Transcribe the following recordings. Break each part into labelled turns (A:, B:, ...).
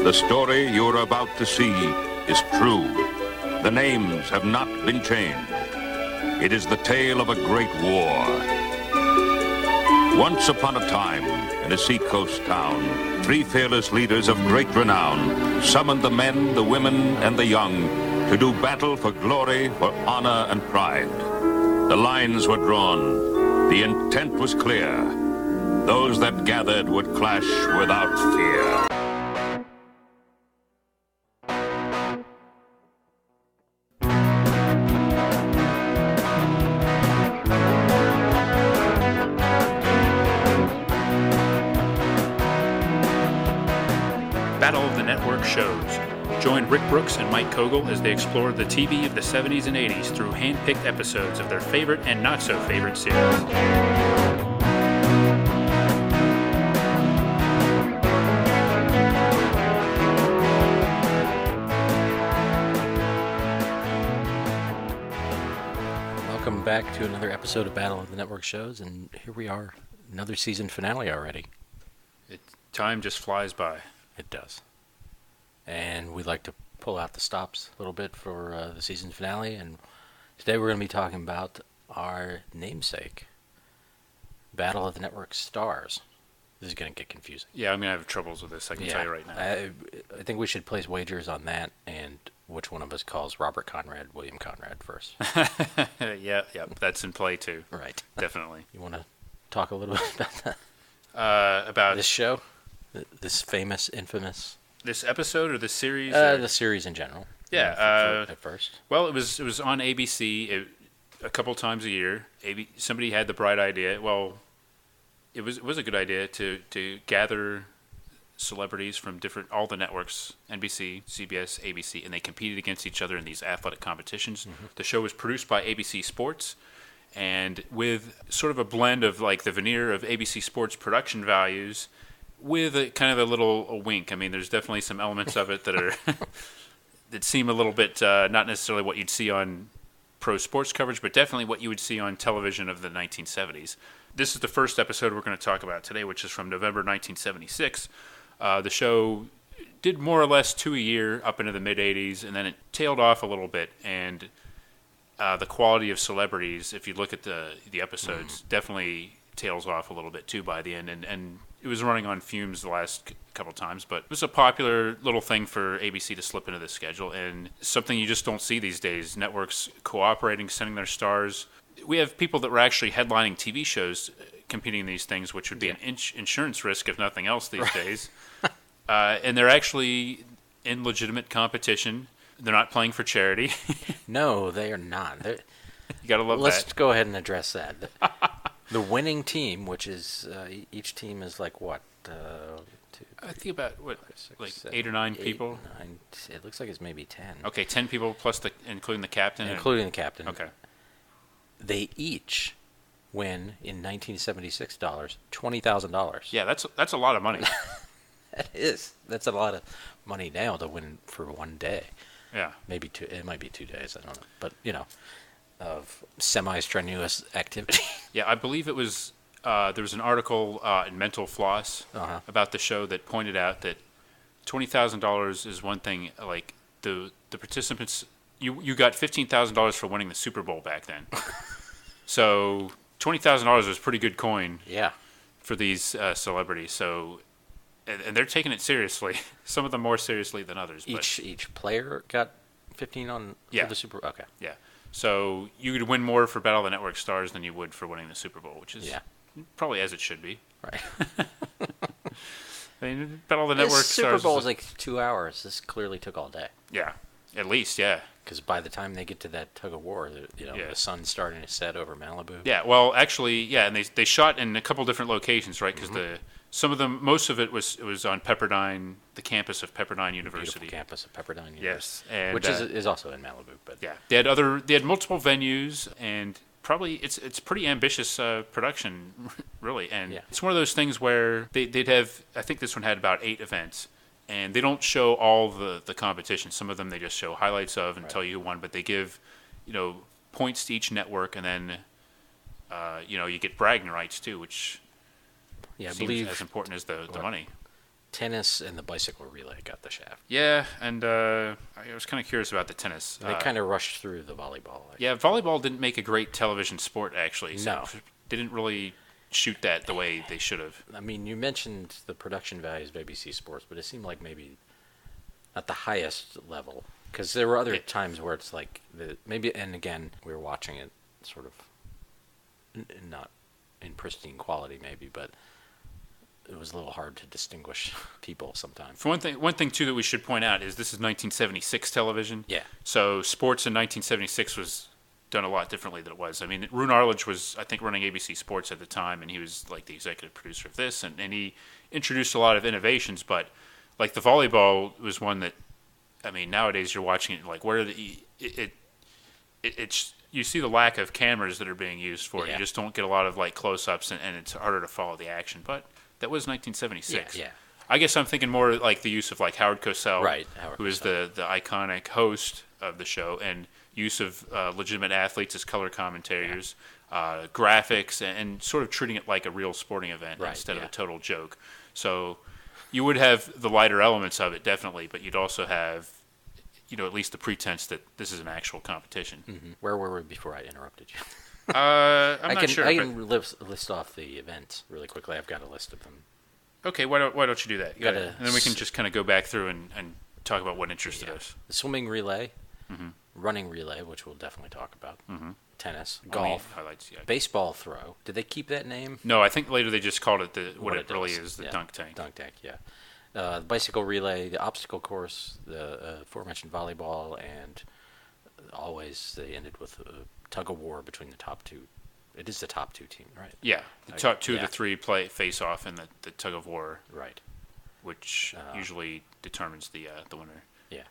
A: The story you are about to see is true. The names have not been changed. It is the tale of a great war. Once upon a time, in a seacoast town, 3 fearless leaders of great renown summoned the men, the women, and the young to do battle for glory, for honor, and pride. The lines were drawn. The intent was clear. Those that gathered would clash without fear.
B: Battle of the Network shows. Join Rick Brooks and Mike Kogel as they explore the TV of the 70s and 80s through hand-picked episodes of their favorite and not-so-favorite series.
C: Welcome back to another episode of Battle of the Network shows, and here we are, another season finale already.
B: Time just flies by.
C: It does. And we'd like to pull out the stops a little bit for the season finale, and today we're going to be talking about our namesake, Battle of the Network stars. This is going to get confusing.
B: Yeah, I'm going to have troubles with this, I can tell you right now.
C: I think we should place wagers on that, and which one of us calls Robert Conrad William Conrad first.
B: yeah, that's in play too.
C: Right.
B: Definitely.
C: You want to talk a little bit about that?
B: About
C: this show? This famous, infamous...
B: This episode or the series?
C: The series in general.
B: Yeah.
C: At first.
B: Well, it was on ABC a couple times a year. Somebody had the bright idea. Well, it was a good idea to gather celebrities from all the networks, NBC, CBS, ABC, and they competed against each other in these athletic competitions. Mm-hmm. The show was produced by ABC Sports, and with sort of a blend of like the veneer of ABC Sports production values with a kind of a wink. I mean, there's definitely some elements of it that are that seem a little bit not necessarily what you'd see on pro sports coverage, but definitely what you would see on television of the 1970s. This is the first episode we're going to talk about today, which is from November 1976. The show did more or less 2 a year up into the mid-'80s, and then it tailed off a little bit, and the quality of celebrities, if you look at the episodes, definitely tails off a little bit too by the end, and it was running on fumes the last couple times, but it was a popular little thing for ABC to slip into the schedule, and something you just don't see these days. Networks cooperating, sending their stars. We have people that were actually headlining TV shows competing in these things, which would be an insurance risk if nothing else these days. And they're actually in legitimate competition. They're not playing for charity.
C: No, they are not. You
B: gotta love that.
C: Let's go ahead and address that. The winning team, which is each team is like what?
B: I think about like 8 or 9 people.
C: 9, it looks like it's maybe 10.
B: Okay, 10 people plus including the captain.
C: Including the captain.
B: Okay.
C: They each win in 1976 dollars, $20,000.
B: Yeah, that's a lot of money.
C: That is. That's a lot of money now to win for one day.
B: Yeah.
C: Maybe 2. It might be 2 days. I don't know. But of semi-strenuous activity.
B: Yeah, I believe it was. There was an article in Mental Floss about the show that pointed out that $20,000 is one thing. Like the participants, you got $15,000 for winning the Super Bowl back then. So $20,000 was pretty good coin.
C: Yeah. For
B: these celebrities. So, and they're taking it seriously. Some of them more seriously than others.
C: Each player got 15 on for the Super Bowl. Okay.
B: Yeah. So you could win more for Battle of the Network stars than you would for winning the Super Bowl, which is probably as it should be.
C: Right.
B: I mean, Battle of the Network stars.
C: Super Bowl is like 2 hours. This clearly took all day.
B: Yeah, at least, yeah.
C: Because by the time they get to that tug-of-war, the sun's starting to set over Malibu.
B: Yeah, well, actually, and they shot in a couple different locations, right? Because most of it was on Pepperdine, the campus of Pepperdine University.
C: Beautiful campus of Pepperdine University.
B: Yes, and
C: which is also in Malibu, but
B: they had multiple venues, and probably it's pretty ambitious production, really. And it's one of those things where they'd have. I think this one had about 8 events. And they don't show all the competition. Some of them they just show highlights of and tell you who won. But they give, points to each network, and then, you get bragging rights too, which seems as important as the money.
C: Tennis and the bicycle relay got the shaft.
B: Yeah, and I was kind of curious about the tennis.
C: They kind of rushed through the volleyball.
B: Yeah, volleyball didn't make a great television sport, actually. So
C: No.
B: didn't really shoot that the way they should have.
C: I mean, you mentioned the production values of ABC Sports, but it seemed like maybe at the highest level. Because there were other times where it's like, maybe, and again, we were watching it sort of not in pristine quality maybe, but it was a little hard to distinguish people sometimes.
B: For one thing too that we should point out is this is 1976 television.
C: Yeah.
B: So sports in 1976 was done a lot differently than it was. I mean, Roone Arledge was, I think, running ABC Sports at the time, and he was like the executive producer of this, and he introduced a lot of innovations. But like the volleyball was one that, I mean, nowadays you're watching it like where it's you see the lack of cameras that are being used for it.
C: Yeah.
B: You just don't get a lot of like close-ups, and it's harder to follow the action. But that was 1976.
C: Yeah.
B: I guess I'm thinking more like the use of like Howard Cosell,
C: Right,
B: who is the iconic host of the show, and use of legitimate athletes as color commentators, graphics, and sort of treating it like a real sporting event instead of a total joke. So you would have the lighter elements of it, definitely, but you'd also have, at least the pretense that this is an actual competition.
C: Mm-hmm. Where were we before I interrupted you?
B: I'm not sure.
C: I can list off the events really quickly. I've got a list of them.
B: Okay, why don't you do that?
C: Got
B: and then we can just kind of go back through and talk about what interested us.
C: The swimming relay,
B: Mm-hmm.
C: running relay, which we'll definitely talk about, tennis,
B: Only
C: golf,
B: highlights, yeah.
C: baseball throw. Did they keep that name?
B: No, I think later they just called it what it really
C: does.
B: is, the
C: Yeah.
B: dunk tank.
C: Dunk tank, yeah. The bicycle relay, the obstacle course, the aforementioned volleyball, and always they ended with a tug-of-war between the top two. It is the top two team, right?
B: Yeah, the top two of
C: yeah.
B: the three play face off in the tug of war,
C: Right.
B: which usually determines the winner.
C: Yeah.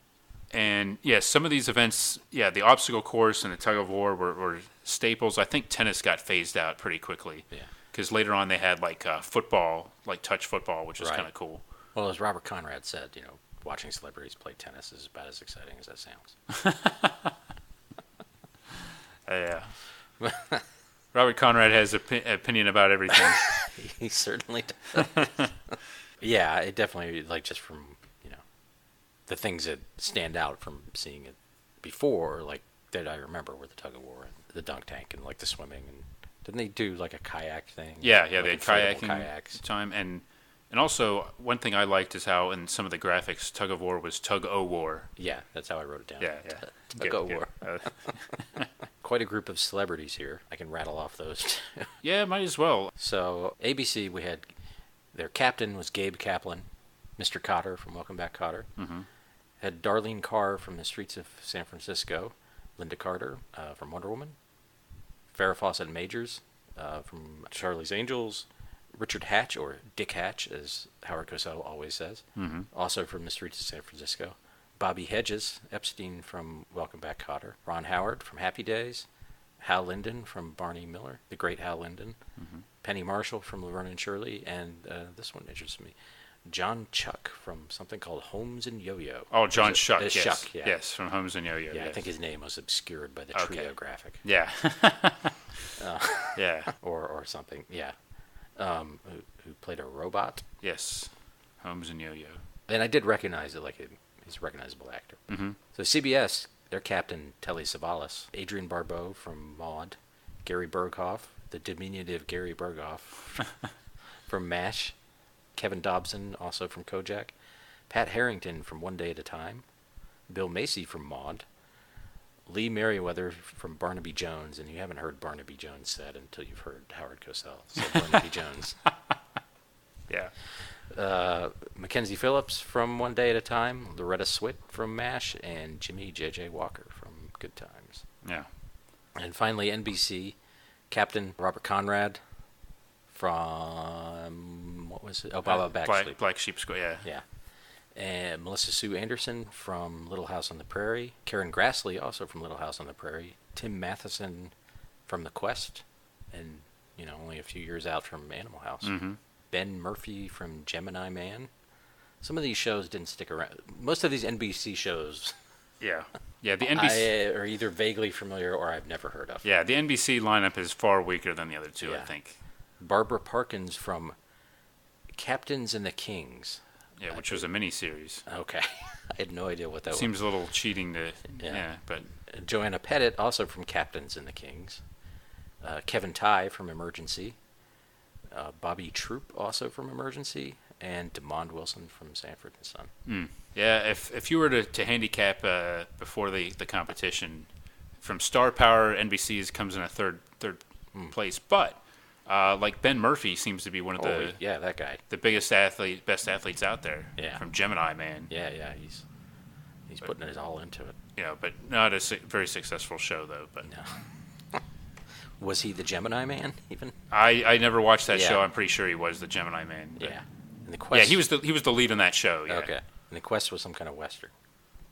B: And yes, some of these events, the obstacle course and the tug of war were staples. I think tennis got phased out pretty quickly.
C: Yeah.
B: Because later on they had like football, like touch football, which is
C: Right.
B: kind of cool.
C: Well, as Robert Conrad said, watching celebrities play tennis is about as exciting as that sounds.
B: Yeah. Robert Conrad has an opinion about everything.
C: He certainly does. Yeah, it definitely, like, just from, the things that stand out from seeing it before, like, that I remember were the tug-of-war and the dunk tank and, like, the swimming. And didn't they do, like, a kayak thing?
B: Yeah,
C: like
B: they had
C: inflatable
B: kayaking
C: kayaks.
B: time. And also, one thing I liked is how in some of the graphics, tug of war was tug-o-war.
C: Yeah, that's how I wrote it down.
B: Yeah.
C: Tug-of-war.
B: Good.
C: Quite a group of celebrities here. I can rattle off those, too.
B: Yeah, might as well.
C: So, ABC, we had, their captain was Gabe Kaplan, Mr. Cotter from Welcome Back, Kotter.
B: Mm-hmm.
C: Had Darlene Carr from The Streets of San Francisco, Linda Carter from Wonder Woman, Farrah Fawcett Majors from Charlie's Angels, Richard Hatch, or Dick Hatch, as Howard Cosell always says, also from The Streets of San Francisco, Bobby Hedges, Epstein from Welcome Back, Kotter, Ron Howard from Happy Days, Hal Linden from Barney Miller, the great Hal Linden, Penny Marshall from Laverne and Shirley, and this one interests me, John Chuck from something called Holmes and Yo-Yo.
B: Oh, John Shuck, yes.
C: Shuck, yeah.
B: Yes, from Holmes and Yo-Yo.
C: Yeah,
B: yes.
C: I think his name was obscured by the trio graphic.
B: Yeah. Yeah.
C: Or something, yeah. Who played a robot.
B: Yes. Holmes and Yo-Yo.
C: And I did recognize it, like he's a recognizable actor.
B: Mm-hmm.
C: So CBS, their captain, Telly Savalas, Adrienne Barbeau from Maude, Gary Berghoff, the diminutive Gary Berghoff from MASH, Kevin Dobson, also from Kojak, Pat Harrington from One Day at a Time, Bill Macy from Maude, Lee Merriweather from Barnaby Jones, and you haven't heard Barnaby Jones said until you've heard Howard Cosell say Barnaby Jones.
B: Yeah.
C: Mackenzie Phillips from One Day at a Time, Loretta Swit from MASH, and Jimmy J.J. Walker from Good Times.
B: Yeah.
C: And finally, NBC, Captain Robert Conrad from, what was it? Oh, Baba Backstreet.
B: Black Sheep Squad, yeah.
C: Yeah. And Melissa Sue Anderson from Little House on the Prairie. Karen Grassley, also from Little House on the Prairie. Tim Matheson from The Quest, and, only a few years out from Animal House.
B: Mm-hmm.
C: Ben Murphy from Gemini Man. Some of these shows didn't stick around. Most of these NBC shows...
B: Yeah. Yeah, the NBC...
C: are either vaguely familiar or I've never heard of.
B: Yeah, the NBC lineup is far weaker than the other two, I
C: Yeah.
B: think.
C: Barbara Parkins from Captains and the Kings.
B: Yeah, which was a mini-series.
C: Okay. I had no idea what that was.
B: Seems a little cheating to... Yeah, but...
C: Joanna Pettit, also from Captains and the Kings. Kevin Tighe from Emergency. Bobby Troop, also from Emergency. And DeMond Wilson from Sanford and Son.
B: Yeah, if you were to handicap before the competition, from star power, NBC's comes in a third place. But like Ben Murphy seems to be one of
C: that guy,
B: the best athletes out there.
C: Yeah.
B: From Gemini Man.
C: Yeah, he's putting it all into it.
B: But not a very successful show though. But
C: no. Was he the Gemini Man even?
B: I never watched that show. I'm pretty sure he was the Gemini Man.
C: Yeah. And the Quest.
B: Yeah, he was the lead in that show. Yeah.
C: Okay. And the Quest was some kind of western.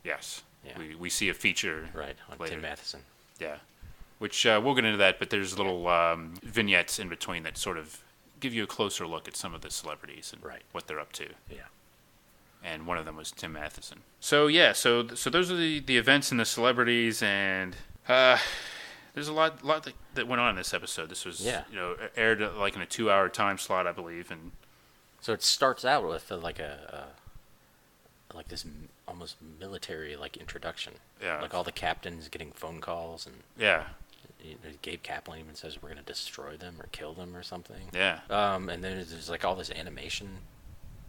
B: Yes.
C: Yeah.
B: We see a feature.
C: Right, on
B: later.
C: Tim Matheson.
B: Yeah. Which we'll get into that, but there's little vignettes in between that sort of give you a closer look at some of the celebrities and what they're up to.
C: Yeah.
B: And one of them was Tim Matheson. So so those are the events and the celebrities, and there's a lot that went on in this episode. This was aired like in a 2-hour time slot, I believe, and
C: so it starts out with like this almost military like introduction.
B: Yeah.
C: Like all the captains getting phone calls and Gabe Kaplan even says we're going to destroy them or kill them or something.
B: Yeah.
C: And then there's like all this animation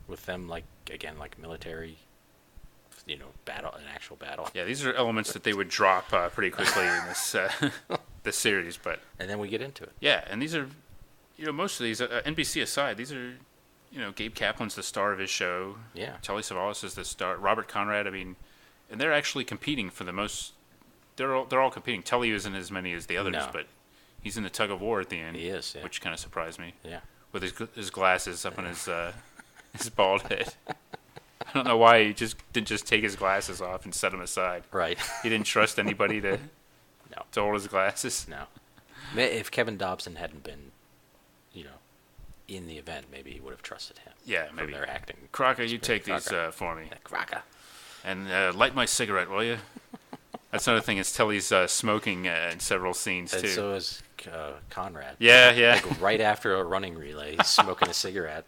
C: with them like military, battle, an actual battle.
B: Yeah, these are elements that they would drop pretty quickly in this this series, but
C: and then we get into it.
B: Yeah, and these are, most of these NBC aside, these are, Gabe Kaplan's the star of his show.
C: Yeah.
B: Telly Savalas is the star. Robert Conrad. I mean, and they're actually competing for the most. They're all competing. Telly isn't as many as the others, but he's in the tug-of-war at the end.
C: He is,
B: which kind of surprised me.
C: Yeah.
B: With his glasses up on his bald head. I don't know why he didn't just take his glasses off and set them aside.
C: Right.
B: He didn't trust anybody to hold his glasses.
C: No. If Kevin Dobson hadn't been, in the event, maybe he would have trusted him.
B: Yeah, maybe.
C: Their acting.
B: Crocker, you take these for me.
C: Yeah, Crocker.
B: And light my cigarette, will you? That's another thing. Is Telly's smoking in several scenes too.
C: And so is Conrad.
B: Yeah.
C: Like right after a running relay, he's smoking a cigarette.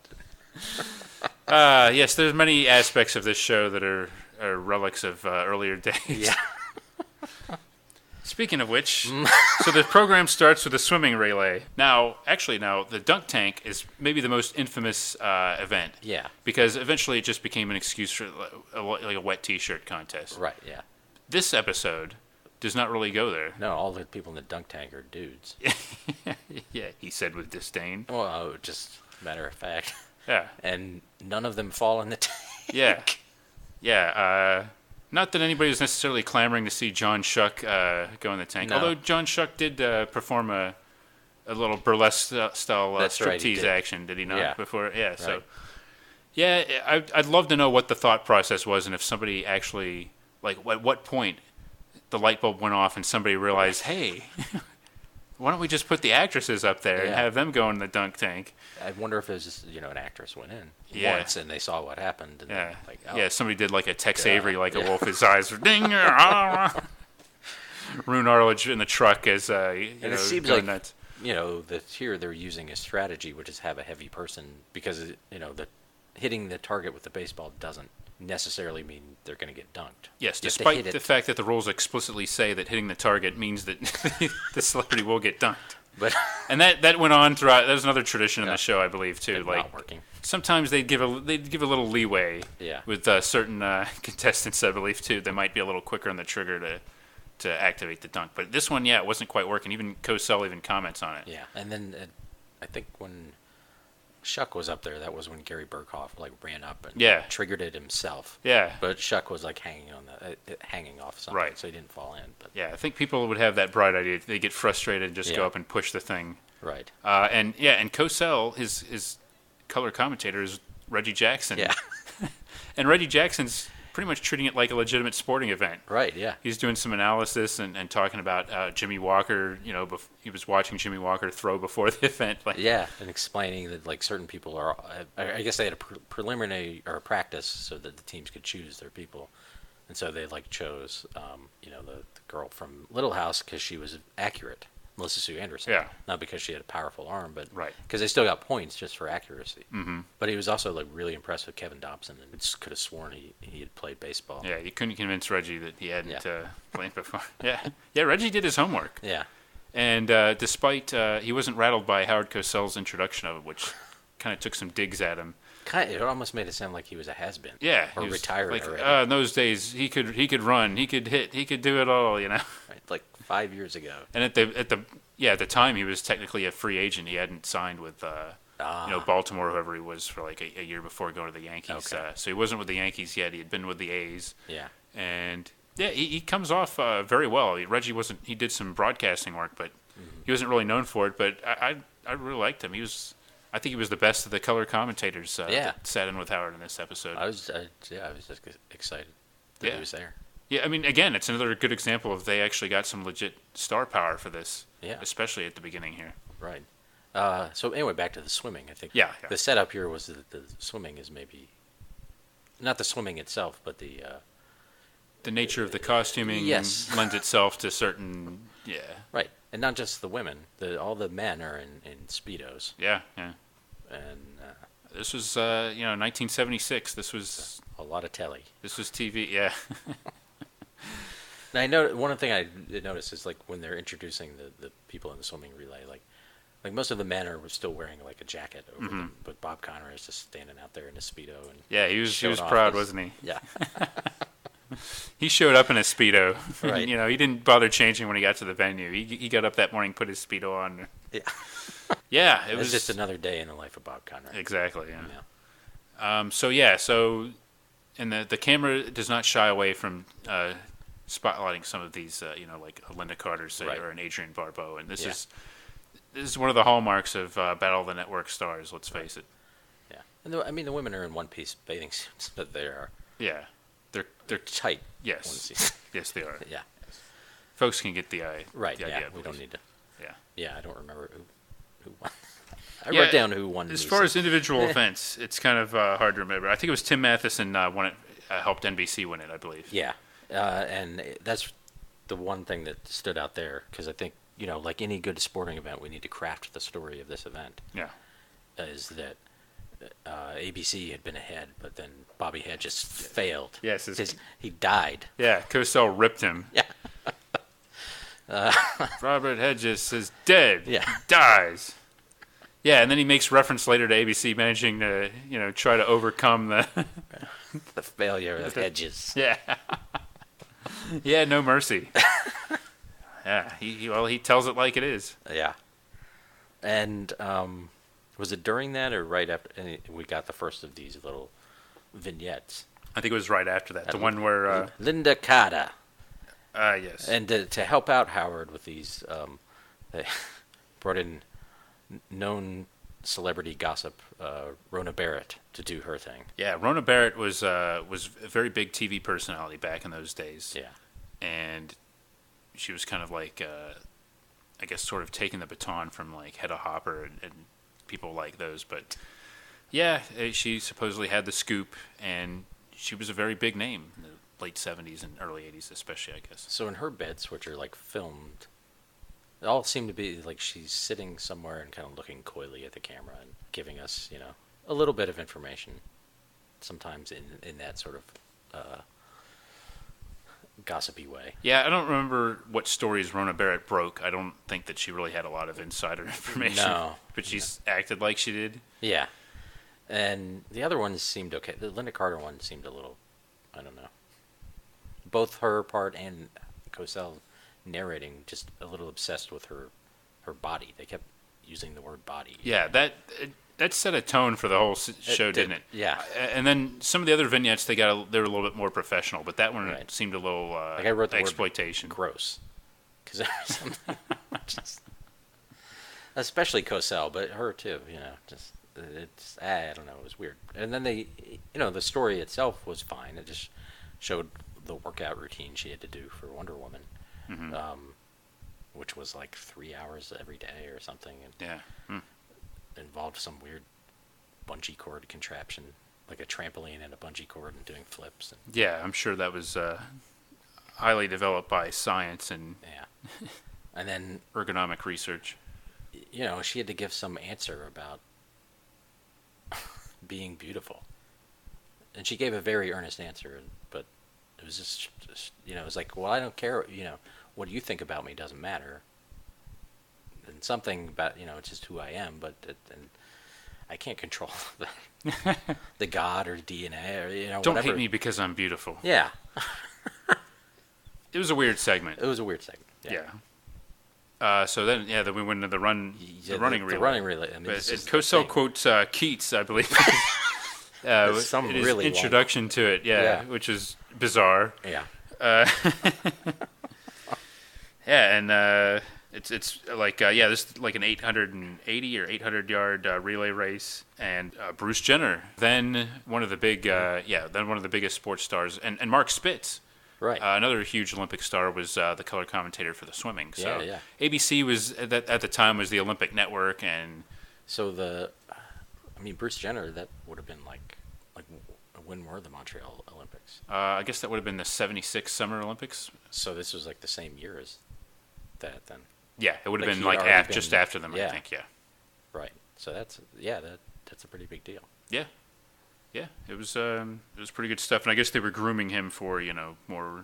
B: Yes, there's many aspects of this show that are relics of earlier days.
C: Yeah.
B: Speaking of which, so the program starts with a swimming relay. Now, the dunk tank is maybe the most infamous event.
C: Yeah.
B: Because eventually it just became an excuse for like a wet T-shirt contest.
C: Right, yeah.
B: This episode does not really go there.
C: No, all the people in the dunk tank are dudes.
B: Yeah, he said with disdain.
C: Well, just matter of fact.
B: Yeah.
C: And none of them fall in the tank.
B: Yeah. Yeah. Not that anybody was necessarily clamoring to see John Shuck go in the tank.
C: No.
B: Although John Shuck did perform a little burlesque style striptease action, did he not?
C: Yeah.
B: Before, yeah.
C: Right.
B: So, yeah, I'd love to know what the thought process was, and if somebody actually, like, at what point the light bulb went off and somebody realized, hey, why don't we just put the actresses up there and have them go in the dunk tank?
C: I wonder if it was just, an actress went in
B: once
C: and they saw what happened. And
B: yeah.
C: Like,
B: Yeah, somebody did like a Tex Avery, like a wolf. His eyes were ding. Rune Arledge in the truck as,
C: it seems
B: going
C: like,
B: nuts.
C: That here they're using a strategy, which is have a heavy person, because, the hitting the target with the baseball doesn't necessarily mean they're going to get dunked.
B: Yes, despite the fact that the rules explicitly say that hitting the target means that the celebrity will get dunked.
C: But
B: and that went on throughout. That was another tradition in the show, I believe, too. Like
C: not working.
B: Sometimes they'd give a little leeway.
C: Yeah.
B: With certain contestants, I believe, too. They might be a little quicker on the trigger to activate the dunk. But this one, it wasn't quite working. Even Cosell even comments on it.
C: Yeah, and then I think when Shuck was up there, that was when Gary Burkhoff ran up and triggered it himself.
B: Yeah.
C: But Shuck was hanging off something,
B: right.
C: So he didn't fall in. But
B: yeah, I think people would have that bright idea. They get frustrated and just go up and push the thing.
C: Right.
B: And Cosell, his color commentator is Reggie Jackson.
C: Yeah.
B: And Reggie Jackson's pretty much treating it like a legitimate sporting event.
C: Right, yeah.
B: He's doing some analysis and talking about Jimmy Walker. He was watching Jimmy Walker throw before the event.
C: And explaining that certain people are. I guess they had a preliminary or a practice so that the teams could choose their people, and so they chose the girl from Little House because she was accurate. Melissa Sue Anderson.
B: Yeah.
C: Not because she had a powerful arm, but
B: Right.
C: because they still got points just for accuracy.
B: Mm-hmm.
C: But he was also like really impressed with Kevin Dobson, and just could have sworn he had played baseball.
B: Yeah, you couldn't convince Reggie that he hadn't
C: Yeah.
B: played before. Yeah, Reggie did his homework.
C: Yeah.
B: And despite he wasn't rattled by Howard Cosell's introduction of it, which kind of took some digs at him.
C: It almost made it sound like he was a has-been.
B: Yeah,
C: Or
B: he was
C: retired
B: like,
C: already.
B: in those days, he could run, he could hit, he could do it all, you know.
C: Right, like 5 years ago.
B: And at the time, he was technically a free agent. He hadn't signed with Baltimore, whoever he was, for like a year before going to the Yankees.
C: Okay.
B: So he wasn't with the Yankees yet. He had been with the A's.
C: Yeah.
B: And yeah, he comes off very well. Reggie wasn't. He did some broadcasting work, but he wasn't really known for it. But I really liked him. I think he was the best of the color commentators that sat in with Howard in this episode.
C: I was just excited that he was there.
B: Yeah, I mean, again, it's another good example of they actually got some legit star power for this.
C: Yeah.
B: Especially at the beginning here.
C: Right. So anyway, back to the swimming. I think
B: Yeah.
C: the setup here was that the swimming is maybe not the swimming itself, but the
B: nature of the costuming
C: Yes.
B: lends itself to certain
C: right, and not just the women. All the men are in Speedos,
B: yeah.
C: and
B: This was 1976. This was
C: a lot of telly.
B: TV. Yeah.
C: Now I know one thing I noticed is like when they're introducing the people in the swimming relay, like most of the men are still wearing like a jacket over them, but Bob Conrad is just standing out there in a Speedo and
B: Yeah, he was
C: showing off
B: proud,
C: his-
B: wasn't he?
C: Yeah.
B: He showed up in a Speedo.
C: Right.
B: He didn't bother changing when he got to the venue. He got up that morning, put his Speedo on.
C: Yeah.
B: Yeah, it
C: It
B: was
C: was just another day in the life of Bob Conrad.
B: exactly. Yeah.
C: Yeah.
B: So and the camera does not shy away from spotlighting some of these, like a Linda Carter, say,
C: Right.
B: or an Adrienne Barbeau, and this
C: Yeah.
B: is one of the hallmarks of Battle of the Network stars. Let's face it.
C: Yeah. And the women are in one-piece bathing suits, but they are
B: Yeah, they're
C: tight.
B: yes,
C: onesies.
B: yes they are.
C: Yeah.
B: Folks can get the
C: Right.
B: the
C: Yeah.
B: idea, I
C: We
B: believe.
C: don't need to.
B: Yeah.
C: Yeah. I don't remember who won. I
B: Yeah,
C: wrote down who won.
B: As
C: these
B: far as
C: things.
B: individual events, it's kind of hard to remember. I think it was Tim Matheson won it, helped NBC win it, I believe.
C: Yeah. And that's the one thing that stood out there because I think like any good sporting event, we need to craft the story of this event.
B: Yeah.
C: Is that ABC had been ahead, but then Bobby had just failed.
B: Yes,
C: he died.
B: Yeah, Cosell ripped him.
C: Yeah.
B: Robert Hedges is dead.
C: Yeah.
B: He dies. Yeah, and then he makes reference later to ABC managing to, try to overcome the.
C: The failure of Hedges.
B: Yeah. Yeah, no mercy. Yeah, he tells it like it is.
C: Yeah. And was it during that or right after we got the first of these little vignettes?
B: I think it was right after that. The one where.
C: Linda Carter.
B: Yes.
C: And to help out Howard with these, they brought in known celebrity gossip, Rona Barrett, to do her thing.
B: Yeah, Rona Barrett was a very big TV personality back in those days.
C: Yeah.
B: And she was kind of like, I guess, sort of taking the baton from like Hedda Hopper and people like those. But yeah, she supposedly had the scoop, and she was a very big name in the late 70s and early 80s, especially, I guess.
C: So in her bits, which are like filmed, it all seem to be like she's sitting somewhere and kind of looking coyly at the camera and giving us, a little bit of information. Sometimes in that sort of gossipy way.
B: Yeah, I don't remember what stories Rona Barrett broke. I don't think that she really had a lot of insider information.
C: No.
B: But she's acted like she did.
C: Yeah. And the other ones seemed okay. The Linda Carter one seemed a little, I don't know. Both her part and Cosell narrating just a little obsessed with her body. They kept using the word body.
B: Yeah, that set a tone for the whole show, didn't it?
C: Yeah.
B: And then some of the other vignettes, they were a little bit more professional, but that one
C: Right.
B: seemed a little
C: Like I wrote the
B: exploitation.
C: word gross. Because there was something just, especially Cosell, but her too, just it's I don't know, it was weird. And then they, the story itself was fine. It just showed the workout routine she had to do for Wonder Woman, which was like 3 hours every day or something, and
B: Yeah.
C: involved some weird bungee cord contraption, like a trampoline and a bungee cord, and doing flips. And,
B: Yeah, I'm sure that was highly developed by science and
C: yeah. And then
B: ergonomic research.
C: She had to give some answer about being beautiful, and she gave a very earnest answer. But it was just it was like, well, I don't care. What you think about me doesn't matter. And something about it's just who I am. But and I can't control the God or DNA or
B: Don't
C: whatever.
B: hate me because I'm beautiful.
C: Yeah.
B: It was a weird segment.
C: It was a weird segment.
B: Yeah. So then we went into the running relay.
C: The running relay. I mean,
B: Cosell quotes Keats, I believe.
C: Some
B: his
C: really
B: introduction to it, which is bizarre.
C: Yeah.
B: And it's like this is like an 880 or 800 yard relay race, and Bruce Jenner, then one of the big one of the biggest sports stars, and Mark Spitz.
C: Right.
B: Another huge Olympic star was the color commentator for the swimming. So
C: yeah.
B: ABC was at the time was the Olympic Network, and
C: so Bruce Jenner, that would have been like when were the Montreal Olympics?
B: I guess that would have been the '76 Summer Olympics.
C: So this was like the same year as that then.
B: Yeah, it would have been like just after them, I think. Yeah.
C: Right. So that's a pretty big deal.
B: Yeah. Yeah, it was pretty good stuff, and I guess they were grooming him for more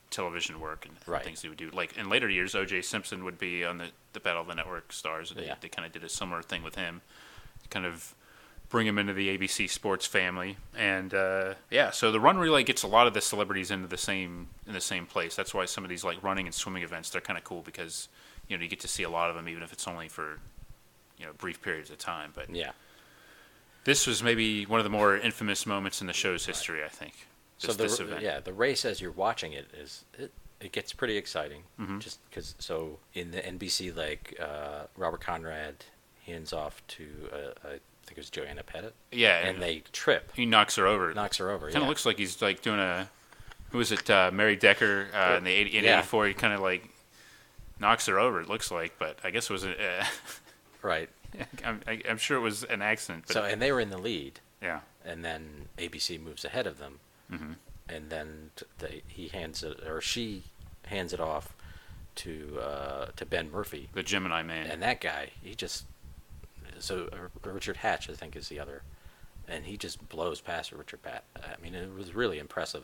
B: television work and things he would do. Like in later years, O.J. Simpson would be on the Battle of the Network Stars, and they kind of did a similar thing with him, kind of bring him into the ABC Sports family. And so the run relay gets a lot of the celebrities into the same place. That's why some of these like running and swimming events, they're kind of cool because you get to see a lot of them, even if it's only for brief periods of time. But
C: yeah.
B: This was maybe one of the more infamous moments in the show's history, I think. This event.
C: Yeah, the race as you're watching it it gets pretty exciting.
B: Mm-hmm.
C: Just because in the NBC leg, Robert Conrad hands off to I think it was Joanna Pettit.
B: Yeah,
C: and they trip.
B: He knocks her over.
C: Kind
B: of looks like he's like doing who was it? Mary Decker in the 84. He kind of like knocks her over. It looks like, but I guess it was
C: right.
B: I'm sure it was an accident. But
C: and they were in the lead.
B: Yeah.
C: And then ABC moves ahead of them.
B: Mm-hmm.
C: And then she hands it off to Ben Murphy,
B: the Gemini man.
C: And that guy, Richard Hatch, I think, is the other, and he just blows past Richard Pat. I mean, it was really impressive.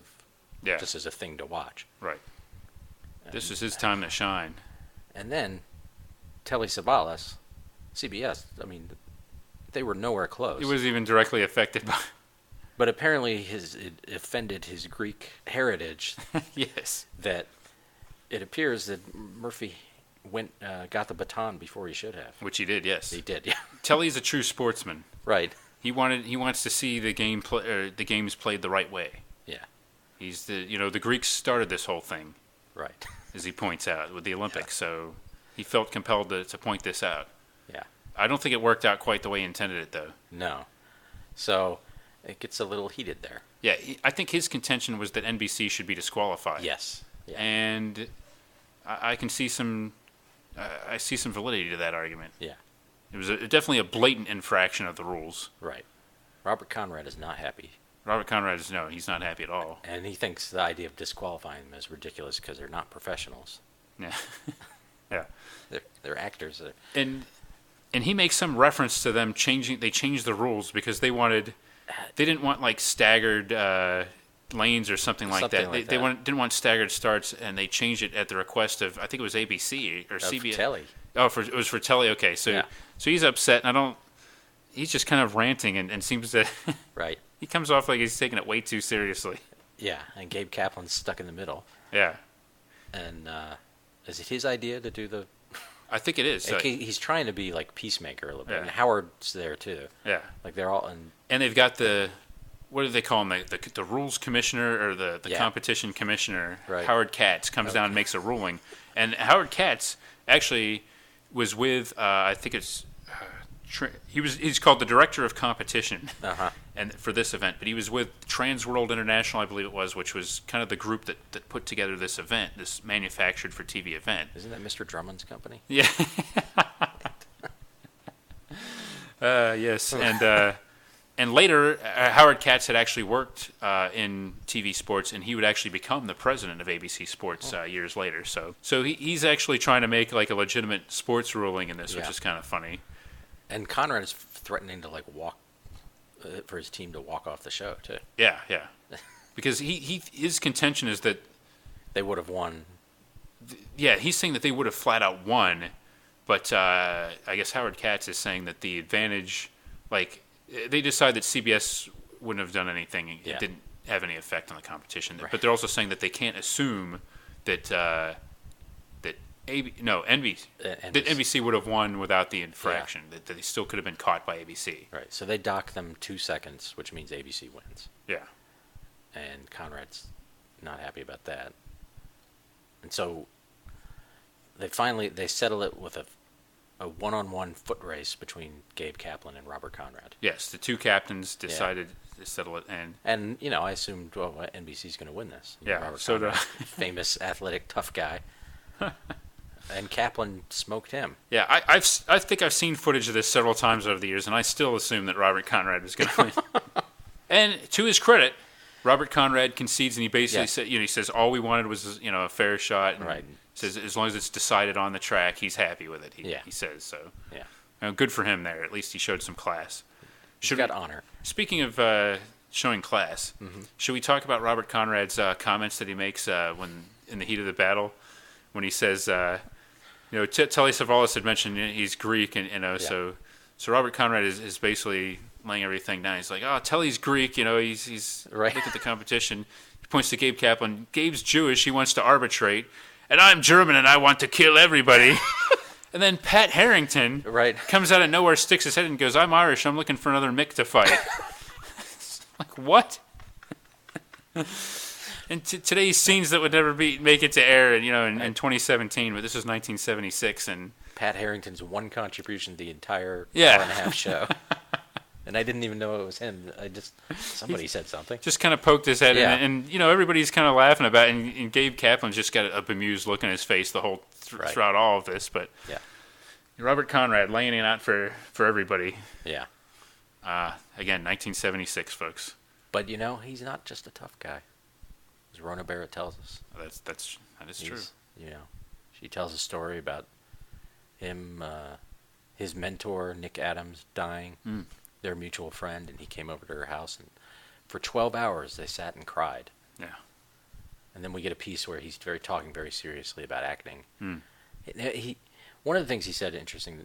B: Yeah.
C: Just as a thing to watch.
B: Right. This is his time to shine.
C: And then Telly Savalas, CBS, I mean, they were nowhere close.
B: He wasn't even directly affected by.
C: But apparently it offended his Greek heritage.
B: Yes.
C: That it appears that Murphy got the baton before he should have.
B: Which he did, yes.
C: He did, yeah.
B: Telly's a true sportsman.
C: Right.
B: He wants to see the games played the right way.
C: Yeah.
B: He's the Greeks started this whole thing.
C: Right.
B: As he points out with the Olympics, so he felt compelled to point this out.
C: Yeah.
B: I don't think it worked out quite the way he intended it, though.
C: No. So it gets a little heated there.
B: Yeah, I think his contention was that NBC should be disqualified.
C: Yes. Yeah.
B: And I can see some validity to that argument.
C: Yeah.
B: It was definitely a blatant infraction of the rules.
C: Right. Robert Conrad is not happy.
B: Robert Conrad he's not happy at all.
C: And he thinks the idea of disqualifying them is ridiculous because they're not professionals.
B: Yeah. Yeah.
C: They're actors.
B: And he makes some reference to them changing. They changed the rules because they didn't want like staggered lanes or something like that. They didn't want staggered starts, and they changed it at the request of, I think it was ABC or CBS.
C: Telly.
B: Oh, it was for Telly. Okay, so he's upset, and he's just kind of ranting and seems to.
C: Right.
B: He comes off like he's taking it way too seriously.
C: Yeah, and Gabe Kaplan's stuck in the middle.
B: Yeah.
C: And is it his idea to do the?
B: I think it is.
C: He's trying to be like peacemaker a little bit. Yeah. And Howard's there too.
B: Yeah.
C: Like they're all
B: and they've got what do they call him? The rules commissioner or the competition commissioner.
C: Right.
B: Howard Katz comes down and makes a ruling, and Howard Katz actually was with I think it's. He's called the director of competition, and for this event. But he was with Trans World International, I believe it was, which was kind of the group that put together this event, this manufactured for TV event.
C: Isn't that Mr. Drummond's company?
B: Yeah. Yes, and And later, Howard Katz had actually worked in TV sports, and he would actually become the president of ABC Sports years later. So he's actually trying to make like a legitimate sports ruling in this, which is kind of funny.
C: And Conrad is threatening to like walk for his team to walk off the show too.
B: Yeah, because his contention is that
C: they would have won.
B: Yeah, he's saying that they would have flat out won, but I guess Howard Katz is saying that the advantage, like. They decide that CBS wouldn't have done anything. It didn't have any effect on the competition. Right. But they're also saying that they can't assume that NBC would have won without the infraction. That they still could have been caught by ABC.
C: Right. So they dock them 2 seconds, which means ABC wins.
B: Yeah.
C: And Conrad's not happy about that. And so they settle it with a one-on-one foot race between Gabe Kaplan and Robert Conrad.
B: Yes, the two captains decided to settle it,
C: and I assumed NBC's going to win this.
B: Robert
C: so Conrad, famous athletic tough guy, and Kaplan smoked him.
B: Yeah, I think I've seen footage of this several times over the years, and I still assume that Robert Conrad was going to win. And to his credit, Robert Conrad concedes, and he basically said, he says all we wanted was a fair shot. And
C: right.
B: Says as long as it's decided on the track, he's happy with it. He says so.
C: Yeah.
B: Good for him there. At least he showed some class.
C: He's got honor. Speaking
B: of showing class, should we talk about Robert Conrad's comments that he makes when in the heat of the battle, when he says, Telly Savalas had mentioned he's Greek, and so Robert Conrad is basically laying everything down. He's like, oh, Telly's Greek, he's
C: right.
B: Look at the competition. He points to Gabe Kaplan. Gabe's Jewish. He wants to arbitrate. And I'm German, and I want to kill everybody. And then Pat Harrington comes out of nowhere, sticks his head, and goes, I'm Irish. I'm looking for another Mick to fight. Like, what? And today's scenes that would never make it to air, in 2017, but this is 1976. And
C: Pat Harrington's one contribution to the entire hour-and-a-half show. And I didn't even know it was him. Somebody said something.
B: Just kind of poked his head in, and everybody's kind of laughing about it. And Gabe Kaplan's just got a bemused look on his face the whole throughout all of this. But Robert Conrad laying it out for everybody.
C: Yeah.
B: Again, 1976, folks.
C: But he's not just a tough guy, as Rona Barrett tells us.
B: That is true.
C: She tells a story about him, his mentor Nick Adams dying. Their mutual friend, and he came over to her house, and for 12 hours they sat and cried.
B: Yeah.
C: And then we get a piece where he's talking very seriously about acting. One of the things he said interesting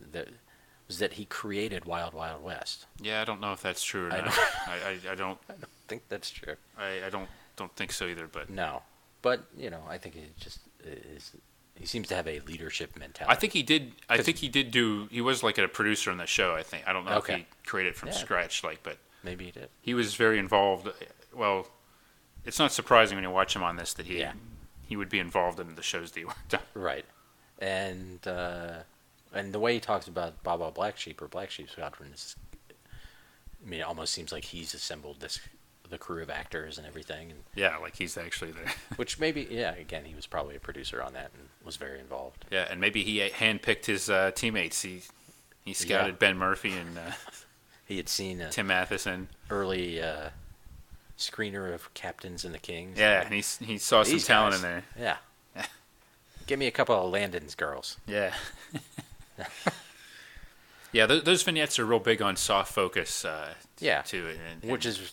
C: was that he created Wild Wild West.
B: Yeah, I don't know if that's true or not. I don't
C: think that's true.
B: I don't think so either. But
C: no, but I think it just is. He seems to have a leadership mentality.
B: I think he did. He was like a producer on the show. I think. I don't know if he created it from scratch. But
C: maybe he did.
B: He was very involved. Well, it's not surprising when you watch him on this that he would be involved in the shows that he worked on. Right,
C: and the way he talks about Baba Black Sheep or Black Sheep Squadron is, it almost seems like he's assembled the crew of actors and everything. And
B: like he's actually there.
C: Which maybe, again, he was probably a producer on that and was very involved.
B: Yeah, and maybe he handpicked his teammates. He scouted Ben Murphy and
C: he had seen
B: Tim Matheson,
C: early screener of Captains and the Kings.
B: Yeah, and he saw some talent in there.
C: Yeah. Give me a couple of Landon's girls.
B: Yeah. Yeah, those vignettes are real big on soft focus. Too, and
C: which is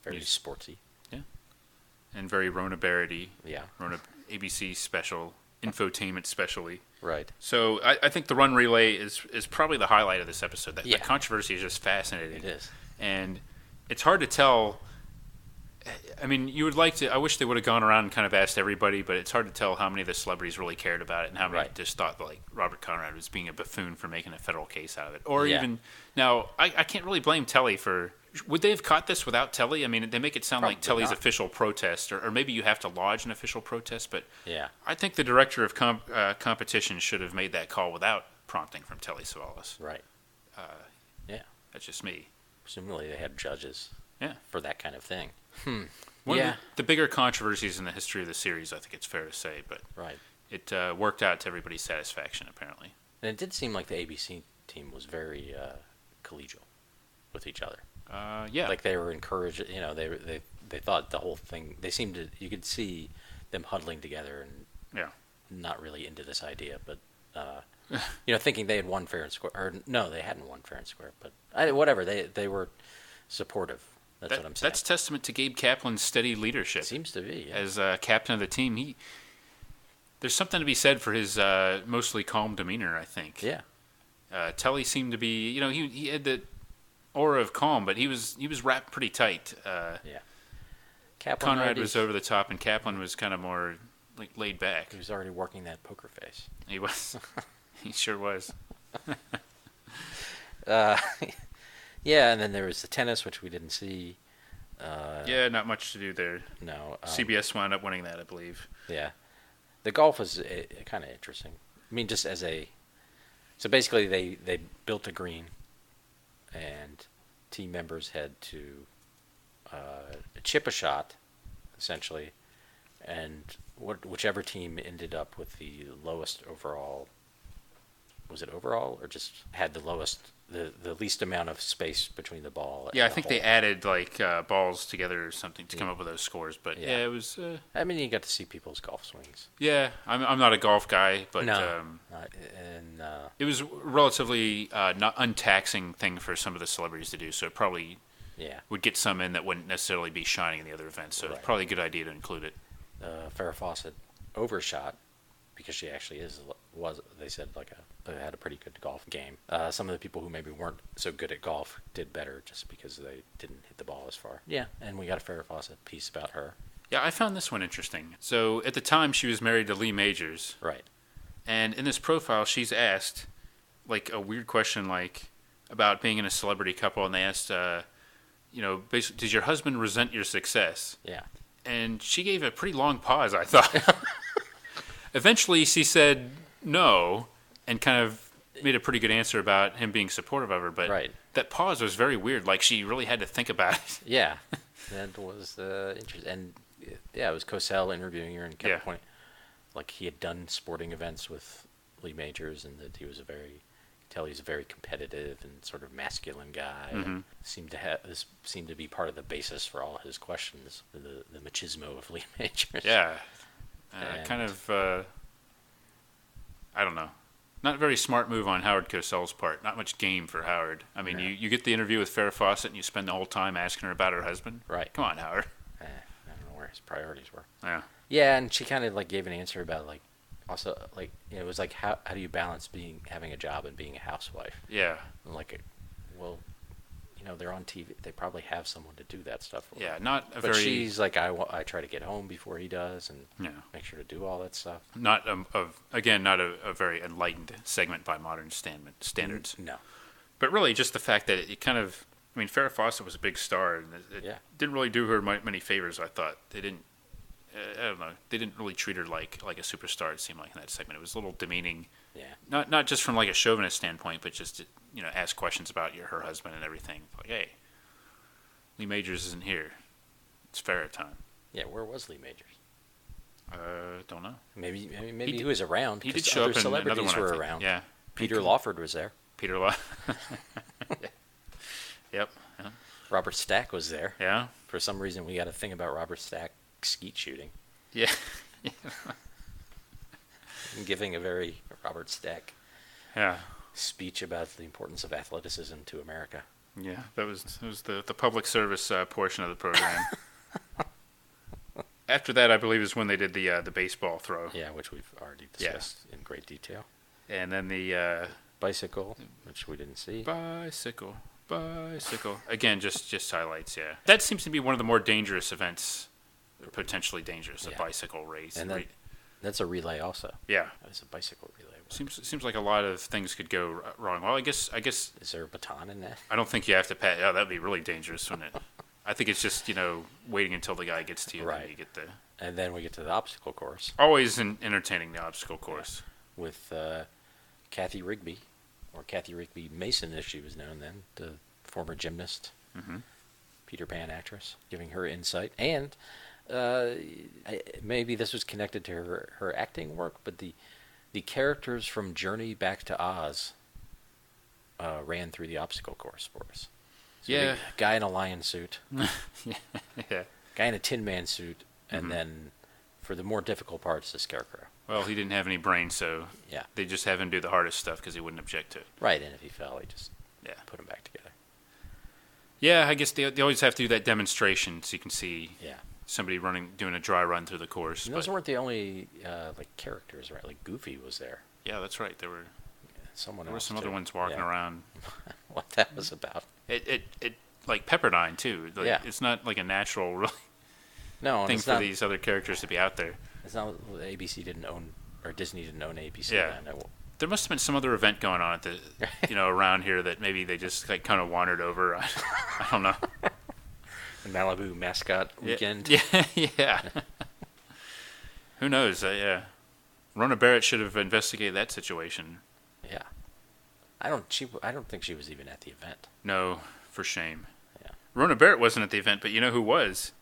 C: very sportsy.
B: Yeah, and very Rona Barrett-y.
C: Yeah,
B: Rona ABC special, infotainment specially.
C: Right.
B: So I think the run relay is probably the highlight of this episode. That controversy is just fascinating.
C: It is,
B: and it's hard to tell. I mean, you would like to. I wish they would have gone around and kind of asked everybody, but it's hard to tell how many of the celebrities really cared about it and how many just thought like Robert Conrad was being a buffoon for making a federal case out of it. Or even now, I can't really blame Telly for. Would they have caught this without Telly? I mean, they make it sound like Telly's official protest, or maybe you have to lodge an official protest. But I think the director of competition should have made that call without prompting from Telly Savalas.
C: Right.
B: That's just me.
C: Presumably, they had judges. For that kind of thing.
B: One of the bigger controversies in the history of the series, I think it's fair to say, but it worked out to everybody's satisfaction, apparently.
C: And it did seem like the ABC team was very collegial with each other.
B: Yeah.
C: Like they were encouraged. You know, they thought the whole thing. They seemed to. You could see them huddling together and
B: Yeah.
C: not really into this idea, but you know, thinking they had won fair and square. Or no, they hadn't won fair and square. But whatever. They were supportive. That's what I'm saying.
B: That's testament to Gabe Kaplan's steady leadership.
C: Seems to be, yeah.
B: As captain of the team. There's something to be said for his mostly calm demeanor, I think.
C: Yeah.
B: Telly seemed to be, you know, he had the aura of calm, but he was wrapped pretty tight.
C: Yeah. Kaplan
B: Conrad was over the top, and Kaplan was kind of more like laid back.
C: He was already working that poker face.
B: He was. He sure was.
C: Yeah, and then there was the tennis, which we didn't see.
B: Yeah, not much to do there.
C: No.
B: CBS wound up winning that, I believe.
C: Yeah. The golf was kind of interesting. I mean, just as a... So basically, they built a green, and team members had to chip a shot, essentially, and whichever team ended up with the lowest overall... Was it overall, or just had the lowest... The least amount of space between the ball and
B: Yeah, I
C: the
B: think
C: hole.
B: they added like balls together or something to come up with those scores. But
C: Yeah.
B: yeah, it was.
C: I mean, you got to see people's golf swings.
B: Yeah, I'm not a golf guy, but it was a relatively not untaxing thing for some of the celebrities to do. So it probably would get some in that wouldn't necessarily be shining in the other events. So
C: Right.
B: it's probably a good idea to include it.
C: Farrah Fawcett overshot because she actually was they said had a pretty good golf game. Some of the people who maybe weren't so good at golf did better just because they didn't hit the ball as far. Yeah, and we got a Farrah Fawcett piece about her.
B: Yeah, I found this one interesting. So at the time, she was married to Lee Majors.
C: Right.
B: And in this profile, she's asked like a weird question like about being in a celebrity couple, and they asked, basically, does your husband resent your success?
C: Yeah.
B: And she gave a pretty long pause, I thought. Eventually, she said no, and kind of made a pretty good answer about him being supportive of her. But
C: Right.
B: that pause was very weird. Like, she really had to think about it.
C: Yeah, that was interesting. And yeah, it was Cosell interviewing her and kept pointing, like he had done sporting events with Lee Majors, and that he was he's a very competitive and sort of masculine guy.
B: Mm-hmm.
C: This seemed to be part of the basis for all his questions, the machismo of Lee Majors.
B: Yeah.
C: And-
B: Kind of, I don't know. Not a very smart move on Howard Cosell's part. Not much game for Howard. I mean,
C: No.
B: you get the interview with Farrah Fawcett and you spend the whole time asking her about her husband.
C: Right.
B: Come on, Howard.
C: I don't know where his priorities were.
B: Yeah.
C: Yeah, and she kind of like gave an answer about like, also like it was like how do you balance having a job and being a housewife?
B: Yeah.
C: And like, well, they're on TV. They probably have someone to do that stuff for them.
B: Yeah, not a
C: But
B: very...
C: she's like, I try to get home before he does, and
B: Yeah.
C: make sure to do all that stuff.
B: Not a very enlightened segment by modern standards.
C: No.
B: But really, just the fact that it kind of... I mean, Farrah Fawcett was a big star, and it didn't really do her many favors, I thought. They didn't... I don't know. They didn't really treat her like a superstar, it seemed like, in that segment. It was a little demeaning.
C: Yeah.
B: Not just from like a chauvinist standpoint, but just to, ask questions about her husband and everything. Like, hey, Lee Majors isn't here. It's Farrah time.
C: Yeah, where was Lee Majors?
B: Don't know.
C: Maybe he was around.
B: He did
C: 'cause
B: show
C: other
B: up in another
C: celebrities
B: one, I
C: were
B: think.
C: around.
B: Yeah.
C: Peter Lawford was there.
B: Peter Law. Yep. Yeah.
C: Robert Stack was there.
B: Yeah.
C: For some reason, we got a thing about Robert Stack skeet shooting.
B: Yeah.
C: And giving a very Robert Stack
B: Yeah.
C: speech about the importance of athleticism to America.
B: Yeah. That was the public service portion of the program. After that, I believe, is when they did the baseball throw.
C: Yeah, which we've already discussed in great detail.
B: And then the
C: Bicycle, which we didn't see.
B: bicycle. Again, just highlights. Yeah. That seems to be one of the more dangerous events. Potentially dangerous.
C: Yeah.
B: A bicycle race.
C: And that's a relay also.
B: Yeah.
C: It's a bicycle relay.
B: Seems like a lot of things could go wrong. Well, I guess
C: Is there a baton in that?
B: I don't think you have to pat. Oh, that'd be really dangerous, wouldn't it? I think it's just waiting until the guy gets to you.
C: Right.
B: And you get the
C: And then we get to the obstacle course
B: always entertaining the obstacle course.
C: with Kathy Rigby, or Kathy Rigby Mason as she was known then, the former gymnast, Peter Pan actress, giving her insight. And maybe this was connected to her acting work, but the characters from Journey Back to Oz ran through the obstacle course for us. So
B: Yeah.
C: guy in a lion suit,
B: Yeah.
C: guy in a Tin Man suit, and then for the more difficult parts, the Scarecrow.
B: Well, he didn't have any brains, so
C: Yeah.
B: they just have him do the hardest stuff because he wouldn't object to it.
C: Right, and if he fell, he just
B: Yeah.
C: put him back together.
B: Yeah, I guess they always have to do that demonstration so you can see
C: Yeah.
B: somebody doing a dry run through the course.
C: And those
B: but-
C: weren't the only like characters, right? Like Goofy was there.
B: yeah, that's right. There were
C: Someone
B: there were
C: else.
B: some
C: too.
B: other ones walking
C: Yeah.
B: around.
C: What that was about?
B: It like Pepperdine too. Like,
C: Yeah.
B: It's not like a natural really
C: No, and
B: thing
C: it's
B: for
C: not.
B: these other characters to be out there.
C: It's not. ABC didn't own, or Disney didn't own ABC.
B: Yeah.
C: Then.
B: There must have been some other event going on at the around here that maybe they just like kind of wandered over. I don't know.
C: Malibu mascot weekend.
B: Yeah, yeah. Who knows? Yeah. Rona Barrett should have investigated that situation.
C: Yeah. I don't think she was even at the event.
B: No, for shame.
C: Yeah.
B: Rona Barrett wasn't at the event, but you know who was?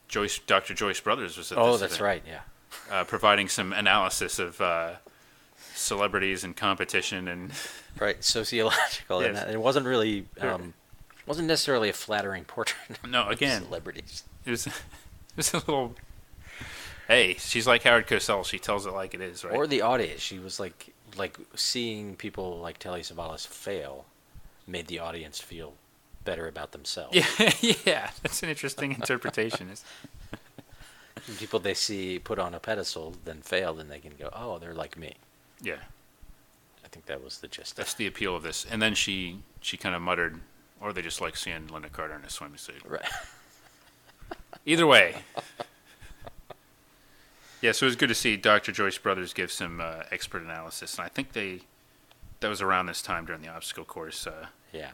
B: Dr. Joyce Brothers was at this
C: That's
B: event,
C: right. Yeah.
B: providing some analysis of celebrities and competition and
C: Right. Sociological.
B: Yes.
C: And it wasn't really. Wasn't necessarily a flattering portrait.
B: No,
C: of
B: again.
C: celebrities.
B: it was a little. Hey, she's like Howard Cosell. She tells it like it is, right?
C: Or the audience. She was like seeing people like Telly Savalas fail made the audience feel better about themselves.
B: Yeah, yeah. That's an interesting interpretation.
C: People they see put on a pedestal then fail, then they can go, oh, they're like me.
B: Yeah,
C: I think that was the gist.
B: that's the appeal of this. And then she kind of muttered, or they just like seeing Linda Carter in a swimsuit.
C: Right.
B: Either way. Yeah, so it was good to see Dr. Joyce Brothers give some expert analysis, and I think that was around this time during the obstacle course.
C: Yeah.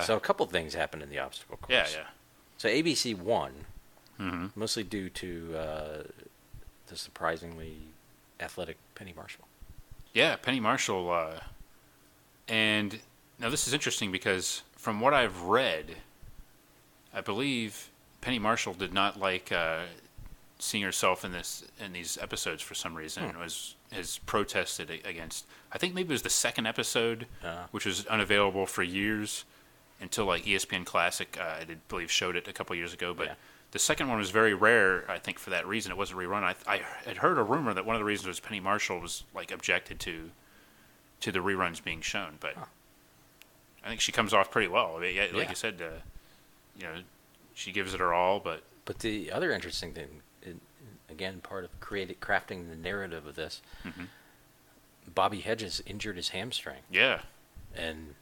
C: So a couple things happened in the obstacle course.
B: Yeah, yeah.
C: So ABC won,
B: Mm-hmm.
C: mostly due to the surprisingly athletic Penny Marshall.
B: Yeah, Penny Marshall. And now this is interesting because from what I've read, I believe Penny Marshall did not like seeing herself in these episodes for some reason. And has protested against. I think maybe it was the second episode, which was unavailable for years until like ESPN Classic. I did believe showed it a couple years ago, but. Yeah. The second one was very rare, I think, for that reason. It wasn't rerun. I had heard a rumor that one of the reasons was Penny Marshall was like objected to the reruns being shown, but I think she comes off pretty well. I mean, like you said, she gives it her all. But
C: the other interesting thing, again, part of crafting the narrative of this, Bobby Hedges injured his hamstring.
B: Yeah,
C: and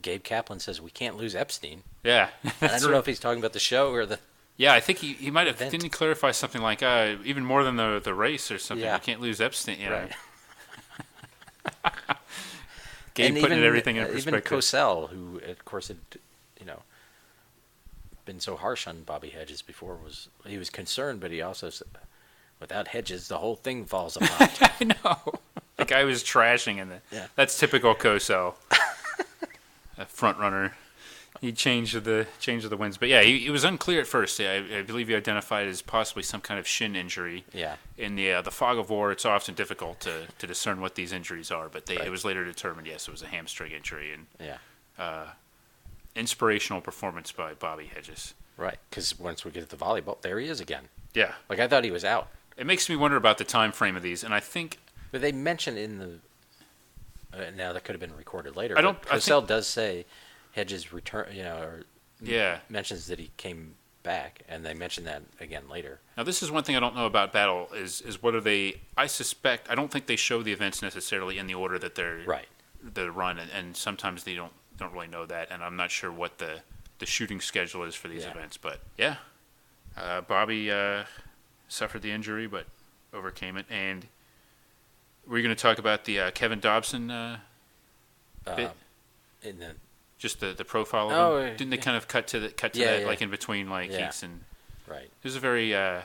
C: Gabe Kaplan says we can't lose Epstein.
B: Yeah.
C: And I don't know if he's talking about the show or the.
B: Yeah, I think he might have.
C: Event.
B: Didn't he clarify something like even more than the race or something?
C: Yeah.
B: We can't lose Epstein. You know?
C: Right.
B: Gabe putting everything in
C: even
B: perspective.
C: Cosell, who of course had been so harsh on Bobby Hedges before, was concerned, but he also said, without Hedges, the whole thing falls apart.
B: I know. The guy was trashing in That's typical Cosell. A front runner. He changed the wins, but yeah, he was unclear at first. Yeah, I believe he identified as possibly some kind of shin injury.
C: Yeah.
B: In the fog of war, it's often difficult to discern what these injuries are, but it was later determined. Yes, it was a hamstring injury, and inspirational performance by Bobby Hedges.
C: Right, because once we get to the volleyball, there he is again.
B: Yeah.
C: Like I thought he was out.
B: It makes me wonder about the time frame of these, and I think.
C: But they mentioned in the. Now that could have been recorded later.
B: Cosell
C: does say Hedges return, mentions that he came back, and they mention that again later.
B: Now, this is one thing I don't know about Battle is whether they. I don't think they show the events necessarily in the order that they're run, and sometimes they don't really know that, and I'm not sure what the shooting schedule is for these events. But yeah, Bobby suffered the injury, but overcame it, and. Were you going to talk about the Kevin Dobson bit? Just the profile of him? Didn't they kind of cut to that, like in between heats and?
C: Right.
B: It was a very. I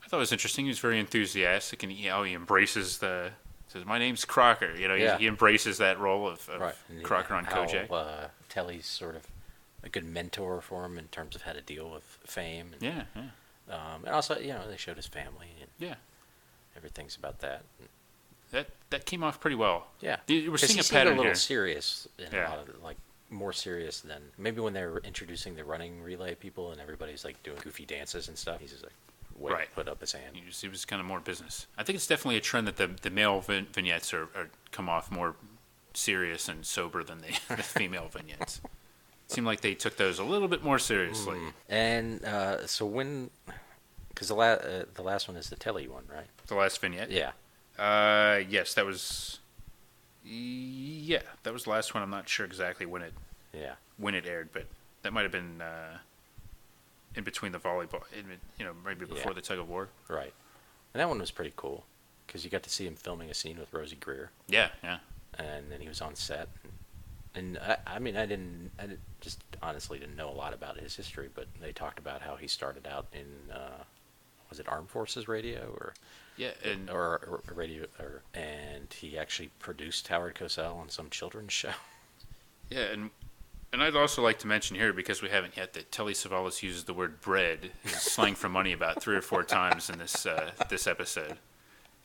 B: thought it was interesting. He was very enthusiastic, and he embraces says, "My name's Crocker." He embraces that role of Crocker on Kojak.
C: Telly's sort of a good mentor for him in terms of how to deal with fame. And, and also, they showed his family. And everything's about that.
B: That came off pretty well.
C: Yeah,
B: we're seeing a
C: he
B: pattern
C: a little
B: here.
C: Serious in a lot of more serious than maybe when they were introducing the running relay people and everybody's like doing goofy dances and stuff. He's just like, put up his hand.
B: He was kind of more business. I think it's definitely a trend that the male vignettes are come off more serious and sober than the female vignettes. It seemed like they took those a little bit more seriously.
C: And so when, because the last one is the Telly one, right?
B: The last vignette?
C: Yeah.
B: Yes, that was. Yeah, that was the last one. I'm not sure exactly when it aired, but that might have been in between the volleyball, maybe before the tug-of-war.
C: Right. And that one was pretty cool because you got to see him filming a scene with Rosie Greer.
B: Yeah.
C: And then he was on set. And I just honestly didn't know a lot about his history, but they talked about how he started out in, was it Armed Forces Radio or?
B: Yeah,
C: or radio, and he actually produced Howard Cosell on some children's show. Yeah,
B: and I'd also like to mention here, because we haven't yet, that Telly Savalas uses the word bread, slang for money, about 3 or 4 times in this episode.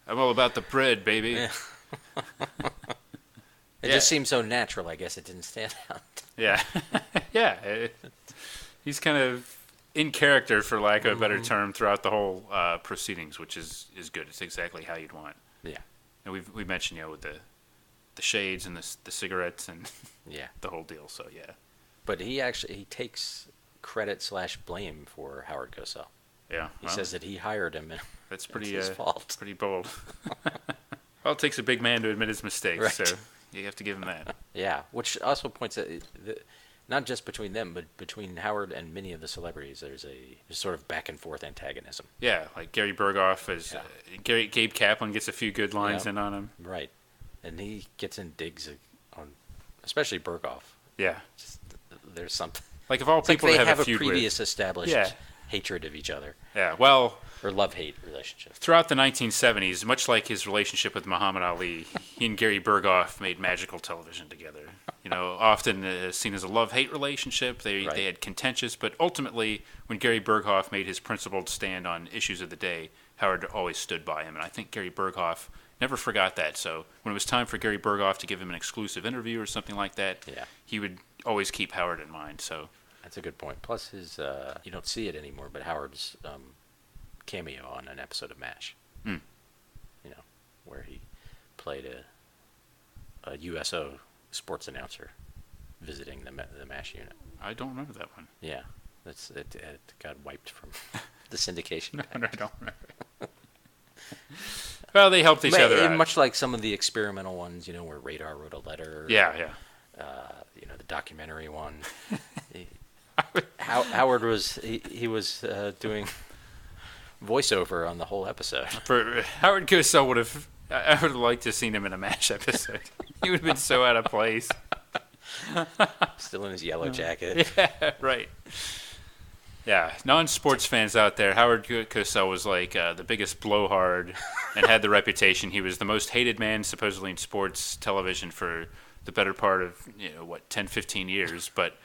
B: I'm all about the bread, baby.
C: Yeah. It just seemed so natural. I guess it didn't stand out.
B: Yeah, he's kind of in character, for lack of a better term, throughout the whole proceedings, which is good. It's exactly how you'd want.
C: Yeah.
B: And we mentioned, with the shades and the cigarettes and the whole deal. So yeah.
C: But he takes credit / blame for Howard Cosell.
B: Yeah.
C: He says that he hired him. And
B: that's pretty
C: his fault.
B: Pretty bold. Well, it takes a big man to admit his mistakes,
C: right.
B: So you have to give him that.
C: Yeah, which also points at not just between them, but between Howard and many of the celebrities, there's a sort of back and forth antagonism.
B: Yeah, like Gary Berghoff Gabe Kaplan gets a few good lines in on him.
C: Right, and he gets in digs on, especially Berghoff.
B: Yeah,
C: there's something.
B: Like of all people
C: like
B: to
C: have
B: a
C: a
B: feud
C: previous
B: with.
C: established hatred of each other.
B: Yeah, well.
C: Or love-hate relationship.
B: Throughout the 1970s, much like his relationship with Muhammad Ali, he and Gary Berghoff made magical television together. Often seen as a love-hate relationship. They had contentious, but ultimately, when Gary Berghoff made his principled stand on issues of the day, Howard always stood by him. And I think Gary Berghoff never forgot that. So when it was time for Gary Berghoff to give him an exclusive interview or something like that, he would always keep Howard in mind. So
C: that's a good point. Plus, his you don't see it anymore, but Howard's cameo on an episode of MASH, where he played a USO sports announcer visiting the MASH unit.
B: I don't remember that one.
C: Yeah, it got wiped from the syndication.
B: No, I don't remember. Well, they helped each other out.
C: Much like some of the experimental ones, where Radar wrote a letter.
B: Yeah.
C: The documentary one. Howard was doing voiceover on the whole episode.
B: For Howard Cosell I would have liked to have seen him in a MASH episode. He would have been so out of place.
C: Still in his yellow jacket.
B: Yeah, right. Yeah, non-sports fans out there, Howard Cosell was like the biggest blowhard and had the reputation. He was the most hated man supposedly in sports television for the better part of 10, 15 years. But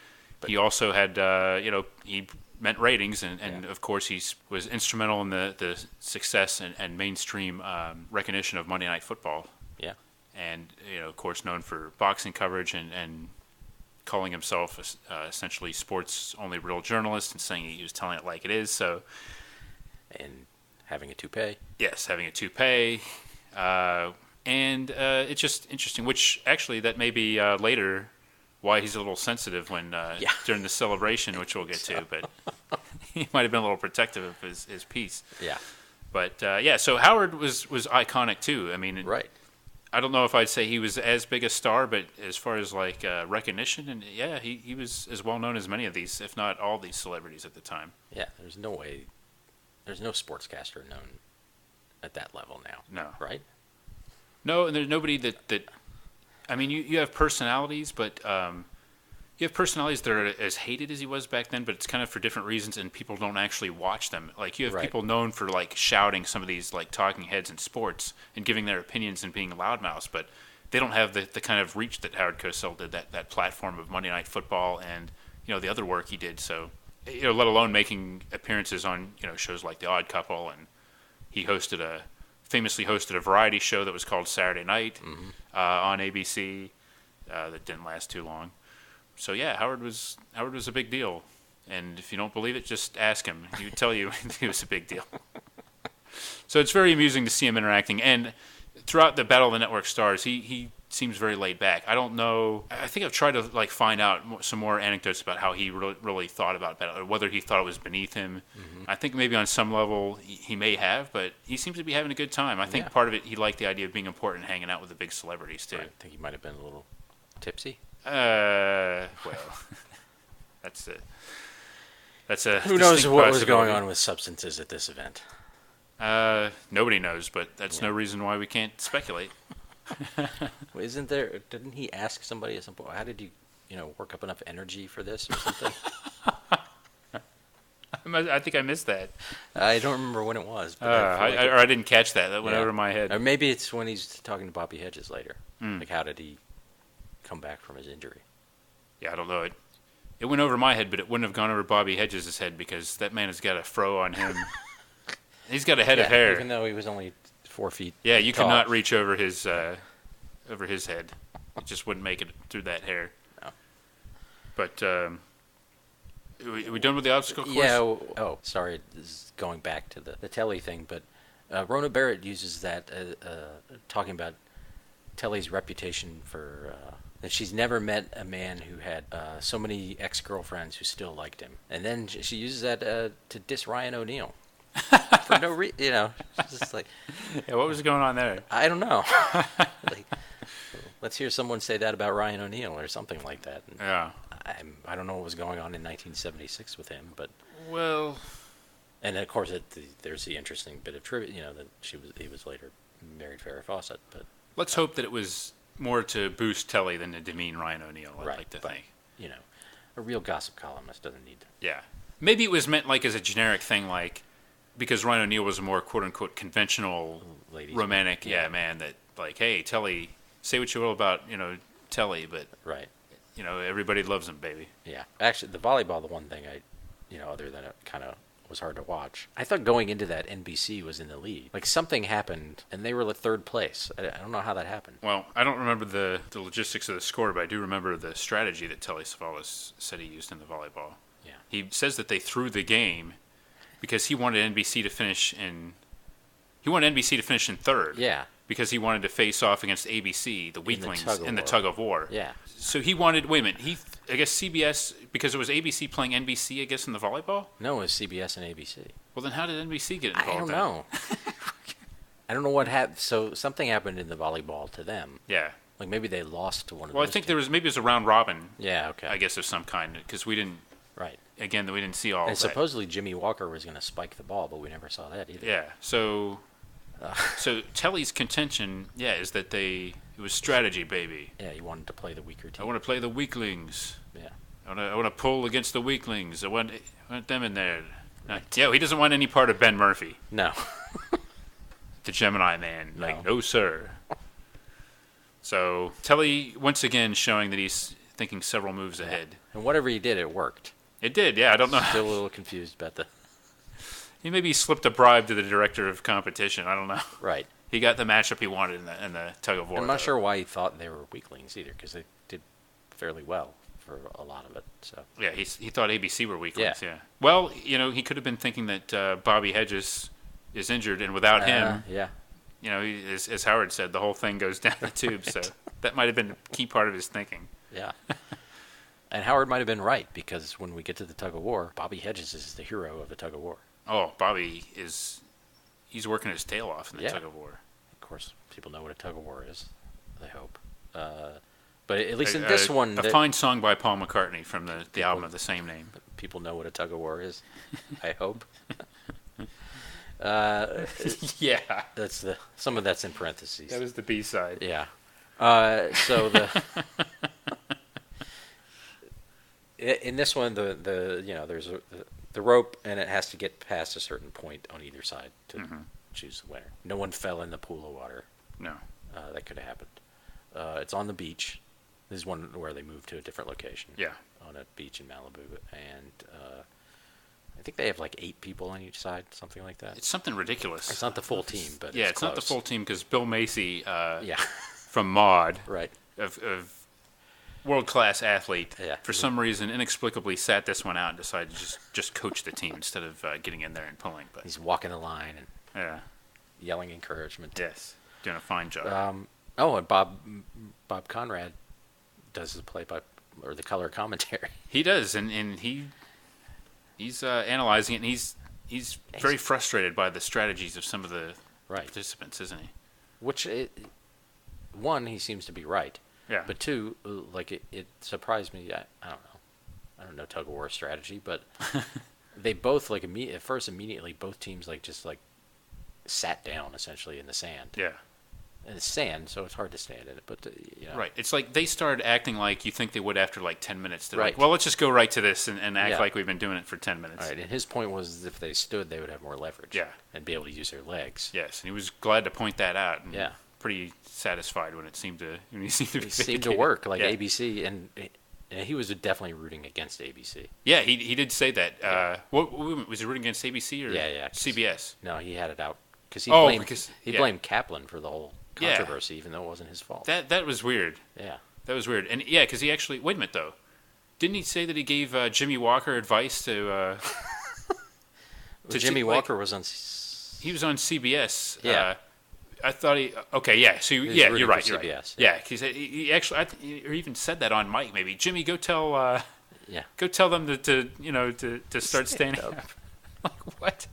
B: he also had he meant ratings, and of course he was instrumental in the success and mainstream recognition of Monday Night Football.
C: Yeah,
B: and of course known for boxing coverage and calling himself essentially sports only real journalist and saying he was telling it like it is. So,
C: and having a toupee.
B: Yes, having a toupee, and it's just interesting. Which actually that may be later. Why he's a little sensitive when during the celebration, which we'll get to, but he might have been a little protective of his piece.
C: Yeah.
B: But so Howard was iconic too. I mean,
C: right.
B: I don't know if I'd say he was as big a star, but as far as like recognition, and he was as well known as many of these, if not all these celebrities at the time.
C: Yeah, there's no sportscaster known at that level now.
B: No.
C: Right?
B: No, and there's nobody that I mean, you have personalities, but you have personalities that are as hated as he was back then, but it's kind of for different reasons, and people don't actually watch them. Like, you have people known for, like, shouting some of these, like, talking heads in sports and giving their opinions and being loudmouths, but they don't have the kind of reach that Howard Cosell did, that platform of Monday Night Football and, the other work he did. So, let alone making appearances on, shows like The Odd Couple, and he famously hosted a variety show that was called Saturday Night on ABC that didn't last too long. So yeah, Howard was a big deal, and if you don't believe it, just ask him. He would tell you he was a big deal. So it's very amusing to see him interacting, and throughout the Battle of the Network Stars, he seems very laid back. I don't know. I think I've tried to find out some more anecdotes about how he really thought about Battle, or whether he thought it was beneath him. Mm-hmm. I think maybe on some level he may have, but he seems to be having a good time. I think part of it, he liked the idea of being important and hanging out with the big celebrities too.
C: Right. I think he might have been a little tipsy.
B: Well, that's a
C: Who knows what was going on with substances at this event?
B: Nobody knows, but that's no reason why we can't speculate.
C: Well, didn't he ask somebody at some point, how did you work up enough energy for this or something?
B: I think I missed that.
C: I don't remember when it was. But
B: I didn't catch that. That went over my head.
C: Or maybe it's when he's talking to Bobby Hedges later. Like, how did he come back from his injury?
B: Yeah, I don't know. It went over my head, but it wouldn't have gone over Bobby Hedges' head because that man has got a fro on him. He's got a head of hair.
C: Even though he was only 4 feet
B: Yeah, you
C: tall.
B: could not reach over his head. It just wouldn't make it through that hair.
C: No.
B: But, are we done with the obstacle course?
C: Yeah. Sorry. This is going back to the Telly thing, but Rona Barrett uses that talking about Telly's reputation for that she's never met a man who had so many ex-girlfriends who still liked him. And then she uses that to diss Ryan O'Neal. For no reason, she's just like...
B: Yeah, what was going on there?
C: I don't know. Let's hear someone say that about Ryan O'Neal or something like that. And
B: yeah.
C: I don't know what was going on in 1976 with him, but...
B: Well...
C: And of course, there's the interesting bit of trivia, that he was later married Farrah Fawcett, but...
B: Let's hope that it was more to boost Telly than to demean Ryan O'Neal, I'd like to think.
C: A real gossip columnist doesn't need to...
B: Yeah. Maybe it was meant as a generic thing, because Ryan O'Neal was a more quote-unquote conventional romantic man that, hey, Telly, say what you will about, Telly, but, everybody loves him, baby.
C: Yeah. Actually, the volleyball, the one thing other than it kind of was hard to watch. I thought going into that NBC was in the lead. Something happened, and they were at third place. I don't know how that happened.
B: Well, I don't remember the logistics of the score, but I do remember the strategy that Telly Savalas said he used in the volleyball.
C: Yeah.
B: He says that they threw the game because he wanted NBC to finish in third.
C: Yeah.
B: Because he wanted to face off against ABC, the weaklings, in the tug-of-war.
C: Yeah.
B: So he wanted... Wait a minute. I guess CBS... Because it was ABC playing NBC, I guess, in the volleyball?
C: No, it was CBS and ABC.
B: Well, then how did NBC get involved?
C: I don't know. I don't know what happened. So something happened in the volleyball to them.
B: Yeah.
C: Maybe they lost to one of
B: Well,
C: those
B: I think
C: teams.
B: maybe it was a round robin.
C: Yeah, okay.
B: I guess of some kind, because we didn't...
C: Right.
B: Again, we didn't see all
C: and
B: that.
C: Supposedly Jimmy Walker was going to spike the ball, but we never saw that either.
B: Yeah, so Telly's contention, is that it was strategy, baby.
C: Yeah, he wanted to play the weaker team.
B: I want to play the weaklings.
C: Yeah.
B: I want to pull against the weaklings. I want them in there. He doesn't want any part of Ben Murphy.
C: No.
B: The Gemini man. No, sir. So Telly, once again, showing that he's thinking several moves ahead.
C: And whatever he did, it worked.
B: It did, yeah. I don't know.
C: Still a little confused about the...
B: He maybe slipped a bribe to the director of competition. I don't know.
C: Right.
B: He got the matchup he wanted in the tug-of-war.
C: I'm not sure why he thought they were weaklings either, because they did fairly well for a lot of it. So
B: yeah, he thought ABC were weaklings. Yeah. Well, he could have been thinking that Bobby Hedges is injured, and without him, as Howard said, the whole thing goes down the tube. So that might have been a key part of his thinking.
C: Yeah. And Howard might have been right, because when we get to the tug-of-war, Bobby Hedges is the hero of the tug-of-war.
B: Oh, Bobby he's working his tail off in the tug-of-war.
C: Of course, people know what a tug-of-war is, I hope. But at least in this one...
B: A fine song by Paul McCartney from the album of the same name.
C: People know what a tug-of-war is, I hope.
B: Yeah.
C: Some of that's in parentheses.
B: That was the B-side.
C: Yeah. So in this one, there's the rope, and it has to get past a certain point on either side to choose the winner. No one fell in the pool of water.
B: No.
C: That could have happened. It's on the beach. This is one where they moved to a different location.
B: Yeah.
C: On a beach in Malibu, and I think they have 8 people on each side, something like that.
B: It's something ridiculous.
C: It's not the full team, but
B: it's
C: close.
B: Not the full team because Bill Macy, from Maude,
C: right,
B: world-class athlete,
C: Yeah.
B: for some reason, inexplicably sat this one out and decided to just coach the team instead of getting in there and pulling. But
C: He's walking the line and
B: yeah,
C: yelling encouragement.
B: yes, doing a fine job.
C: And Bob Conrad does the color commentary.
B: He does, and he's analyzing it, and he's very frustrated by the strategies of some of the participants, isn't he?
C: Which, one, he seems to be right.
B: Yeah.
C: But two, like it surprised me. I don't know. I don't know tug-of-war strategy, but they both like immediately both teams just sat down essentially in the sand.
B: Yeah.
C: And it's sand, so it's hard to stand in it. But
B: right. It's like they started acting like you think they would after 10 minutes. They're
C: right.
B: like, well, let's just go right to this and act like we've been doing it for 10 minutes.
C: Right. And his point was if they stood, they would have more leverage.
B: Yeah.
C: And be able to use their legs.
B: Yes, and he was glad to point that out. And
C: yeah.
B: Pretty satisfied when he seemed to be
C: It seemed to work ABC, and he was definitely rooting against ABC.
B: Yeah, he did say that. Yeah. What was he rooting against ABC or CBS?
C: No, he had it out because he blamed Kaplan for the whole controversy, even though it wasn't his fault.
B: That was weird.
C: Yeah,
B: that was weird. And because he actually wait a minute though, didn't he say that he gave Jimmy Walker advice to?
C: Jimmy Walker was on.
B: He was on CBS.
C: Yeah.
B: I thought he. Okay, yeah. So you're right. You're
C: CBS,
B: right. Yeah, because he actually, or even said that on mic. Maybe Jimmy, go tell. Go tell them to start standing up. Like what?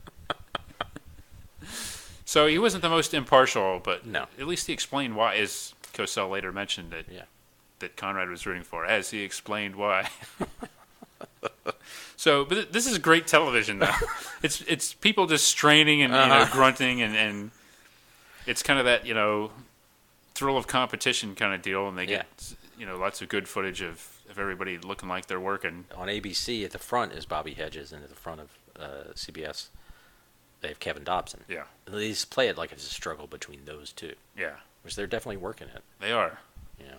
B: So he wasn't the most impartial, but
C: no.
B: At least he explained why. As Cosell later mentioned that Conrad was rooting for, as he explained why. So, but this is great television, though. It's people just straining and grunting and. It's kind of that, thrill of competition kind of deal, and they get, lots of good footage of everybody looking like they're working.
C: On ABC, at the front is Bobby Hedges, and at the front of CBS, they have Kevin Dobson.
B: Yeah.
C: They just play it like it's a struggle between those two.
B: Yeah.
C: Which they're definitely working it.
B: They are.
C: Yeah.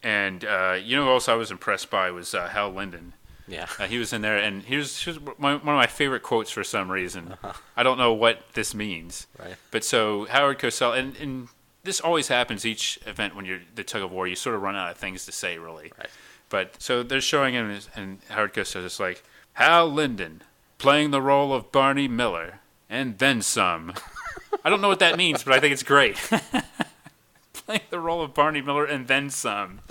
B: And, who else I was impressed by was Hal Linden.
C: Yeah.
B: He was in there, and here's one of my favorite quotes for some reason. I don't know what this means.
C: Right.
B: But so Howard Cosell, and this always happens each event when you're the tug-of-war. You sort of run out of things to say, really.
C: Right.
B: But so they're showing him, and Howard Cosell is like, Hal Linden, playing the role of Barney Miller, and then some. I don't know what that means, but I think it's great. Playing the role of Barney Miller, and then some.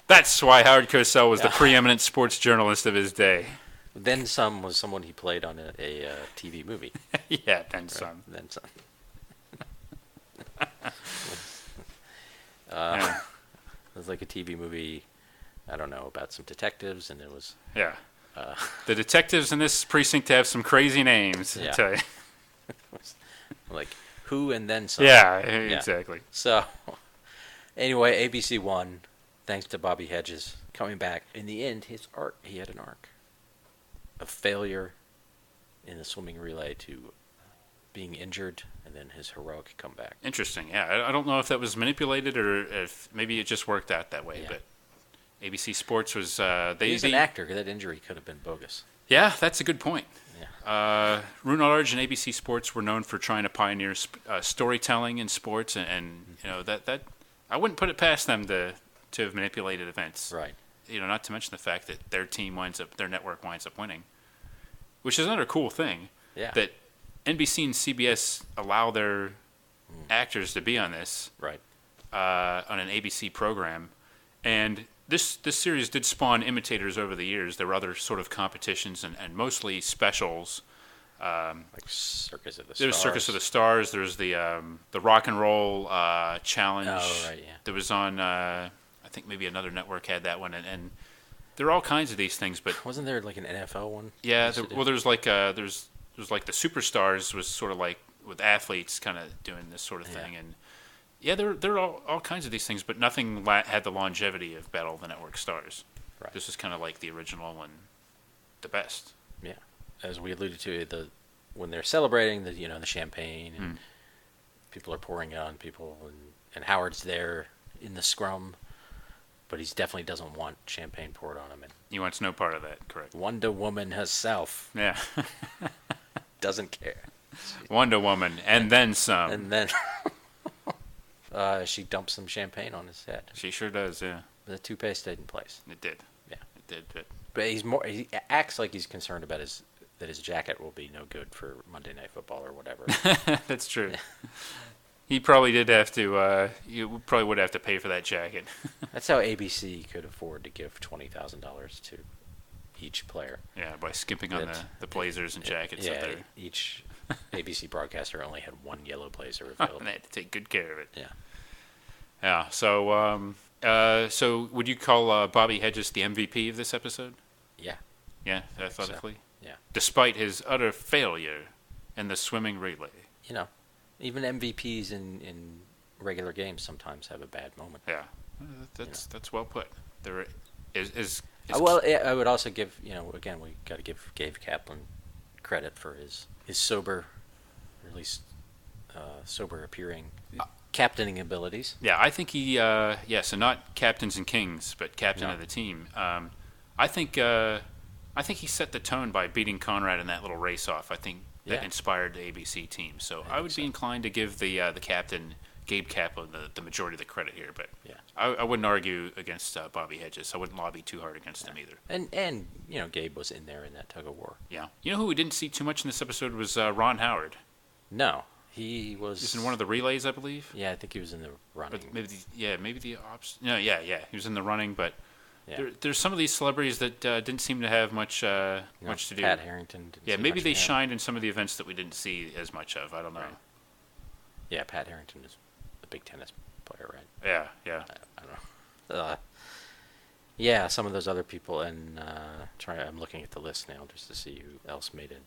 B: That's why Howard Cosell was the preeminent sports journalist of his day.
C: Then some was someone he played on a TV movie.
B: Yeah, then some.
C: Then some. It was like a TV movie, I don't know, about some detectives, and it was...
B: Yeah. The detectives in this precinct have some crazy names, I tell you.
C: Like, who and then some.
B: Yeah, exactly.
C: So, anyway, ABC won. Thanks to Bobby Hedges coming back. In the end, he had an arc of failure in the swimming relay to being injured, and then his heroic comeback.
B: Interesting. Yeah, I don't know if that was manipulated or if maybe it just worked out that way.
C: Yeah.
B: But ABC Sports was
C: He's an actor. That injury could have been bogus.
B: Yeah, that's a good point.
C: Yeah.
B: Rune Large and ABC Sports were known for trying to pioneer storytelling in sports, and that I wouldn't put it past them to have manipulated events.
C: Right.
B: Not to mention the fact that their network winds up winning, which is another cool thing.
C: Yeah.
B: That NBC and CBS allow their actors to be on this.
C: Right.
B: On an ABC program, and this series did spawn imitators over the years. There were other sort of competitions and mostly specials.
C: Like Circus of the Stars.
B: There was Circus of the Stars. There's the Rock and Roll Challenge.
C: Oh, right, yeah.
B: There was on, I think maybe another network had that one. And there are all kinds of these things. But
C: wasn't there like an NFL one?
B: Yeah. There's like there's like the Superstars was sort of like with athletes kind of doing this sort of thing. And yeah, there are all kinds of these things, but nothing had the longevity of Battle of the Network Stars.
C: Right. This
B: is kind of like the original and the best.
C: Yeah. As we alluded to, when they're celebrating the champagne and people are pouring it on people, and Howard's there in the scrum, but he definitely doesn't want champagne poured on him. And
B: he wants no part of that, correct?
C: Wonder Woman herself.
B: Yeah.
C: Doesn't care.
B: Wonder Woman, and then some.
C: And then... She dumped some champagne on his head.
B: She sure does, yeah.
C: The toupee stayed in place.
B: It did.
C: Yeah.
B: It did,
C: But he acts like he's concerned about that his jacket will be no good for Monday Night Football or whatever.
B: That's true. He probably did have to. You probably would have to pay for that jacket.
C: That's how ABC could afford to give $20,000 to each player.
B: Yeah, by skimping on the blazers and jackets.
C: Yeah, each ABC broadcaster only had one yellow blazer available.
B: And they had to take good care of it.
C: Yeah.
B: Yeah. So would you call Bobby Hedges the MVP of this episode?
C: Yeah.
B: Yeah, athletically.
C: So. Yeah.
B: Despite his utter failure in the swimming relay.
C: Even MVPs in regular games sometimes have a bad moment.
B: Yeah, that's well put. There is
C: well, I would also give again we got to give Gabe Kaplan credit for his sober, or at least sober appearing captaining abilities.
B: Yeah, I think he so not captains and kings, but captain of the team. I think he set the tone by beating Conrad in that little race off. I think that inspired the ABC team. So I would be inclined to give the captain, Gabe Kaplan, the majority of the credit here. But I wouldn't argue against Bobby Hedges. I wouldn't lobby too hard against him either.
C: And Gabe was in there in that tug-of-war.
B: Yeah. You know who we didn't see too much in this episode was Ron Howard.
C: No. He was
B: in one of the relays, I believe.
C: Yeah, I think he was in the running.
B: But maybe the ops. No, yeah. He was in the running, but
C: yeah.
B: There's some of these celebrities that didn't seem to have much to do.
C: Pat Harrington.
B: Maybe they shined in some of the events that we didn't see as much of. I don't know. Right.
C: Yeah, Pat Harrington is a big tennis player, right?
B: Yeah.
C: I don't know. Yeah, some of those other people, and I'm looking at the list now just to see who else made an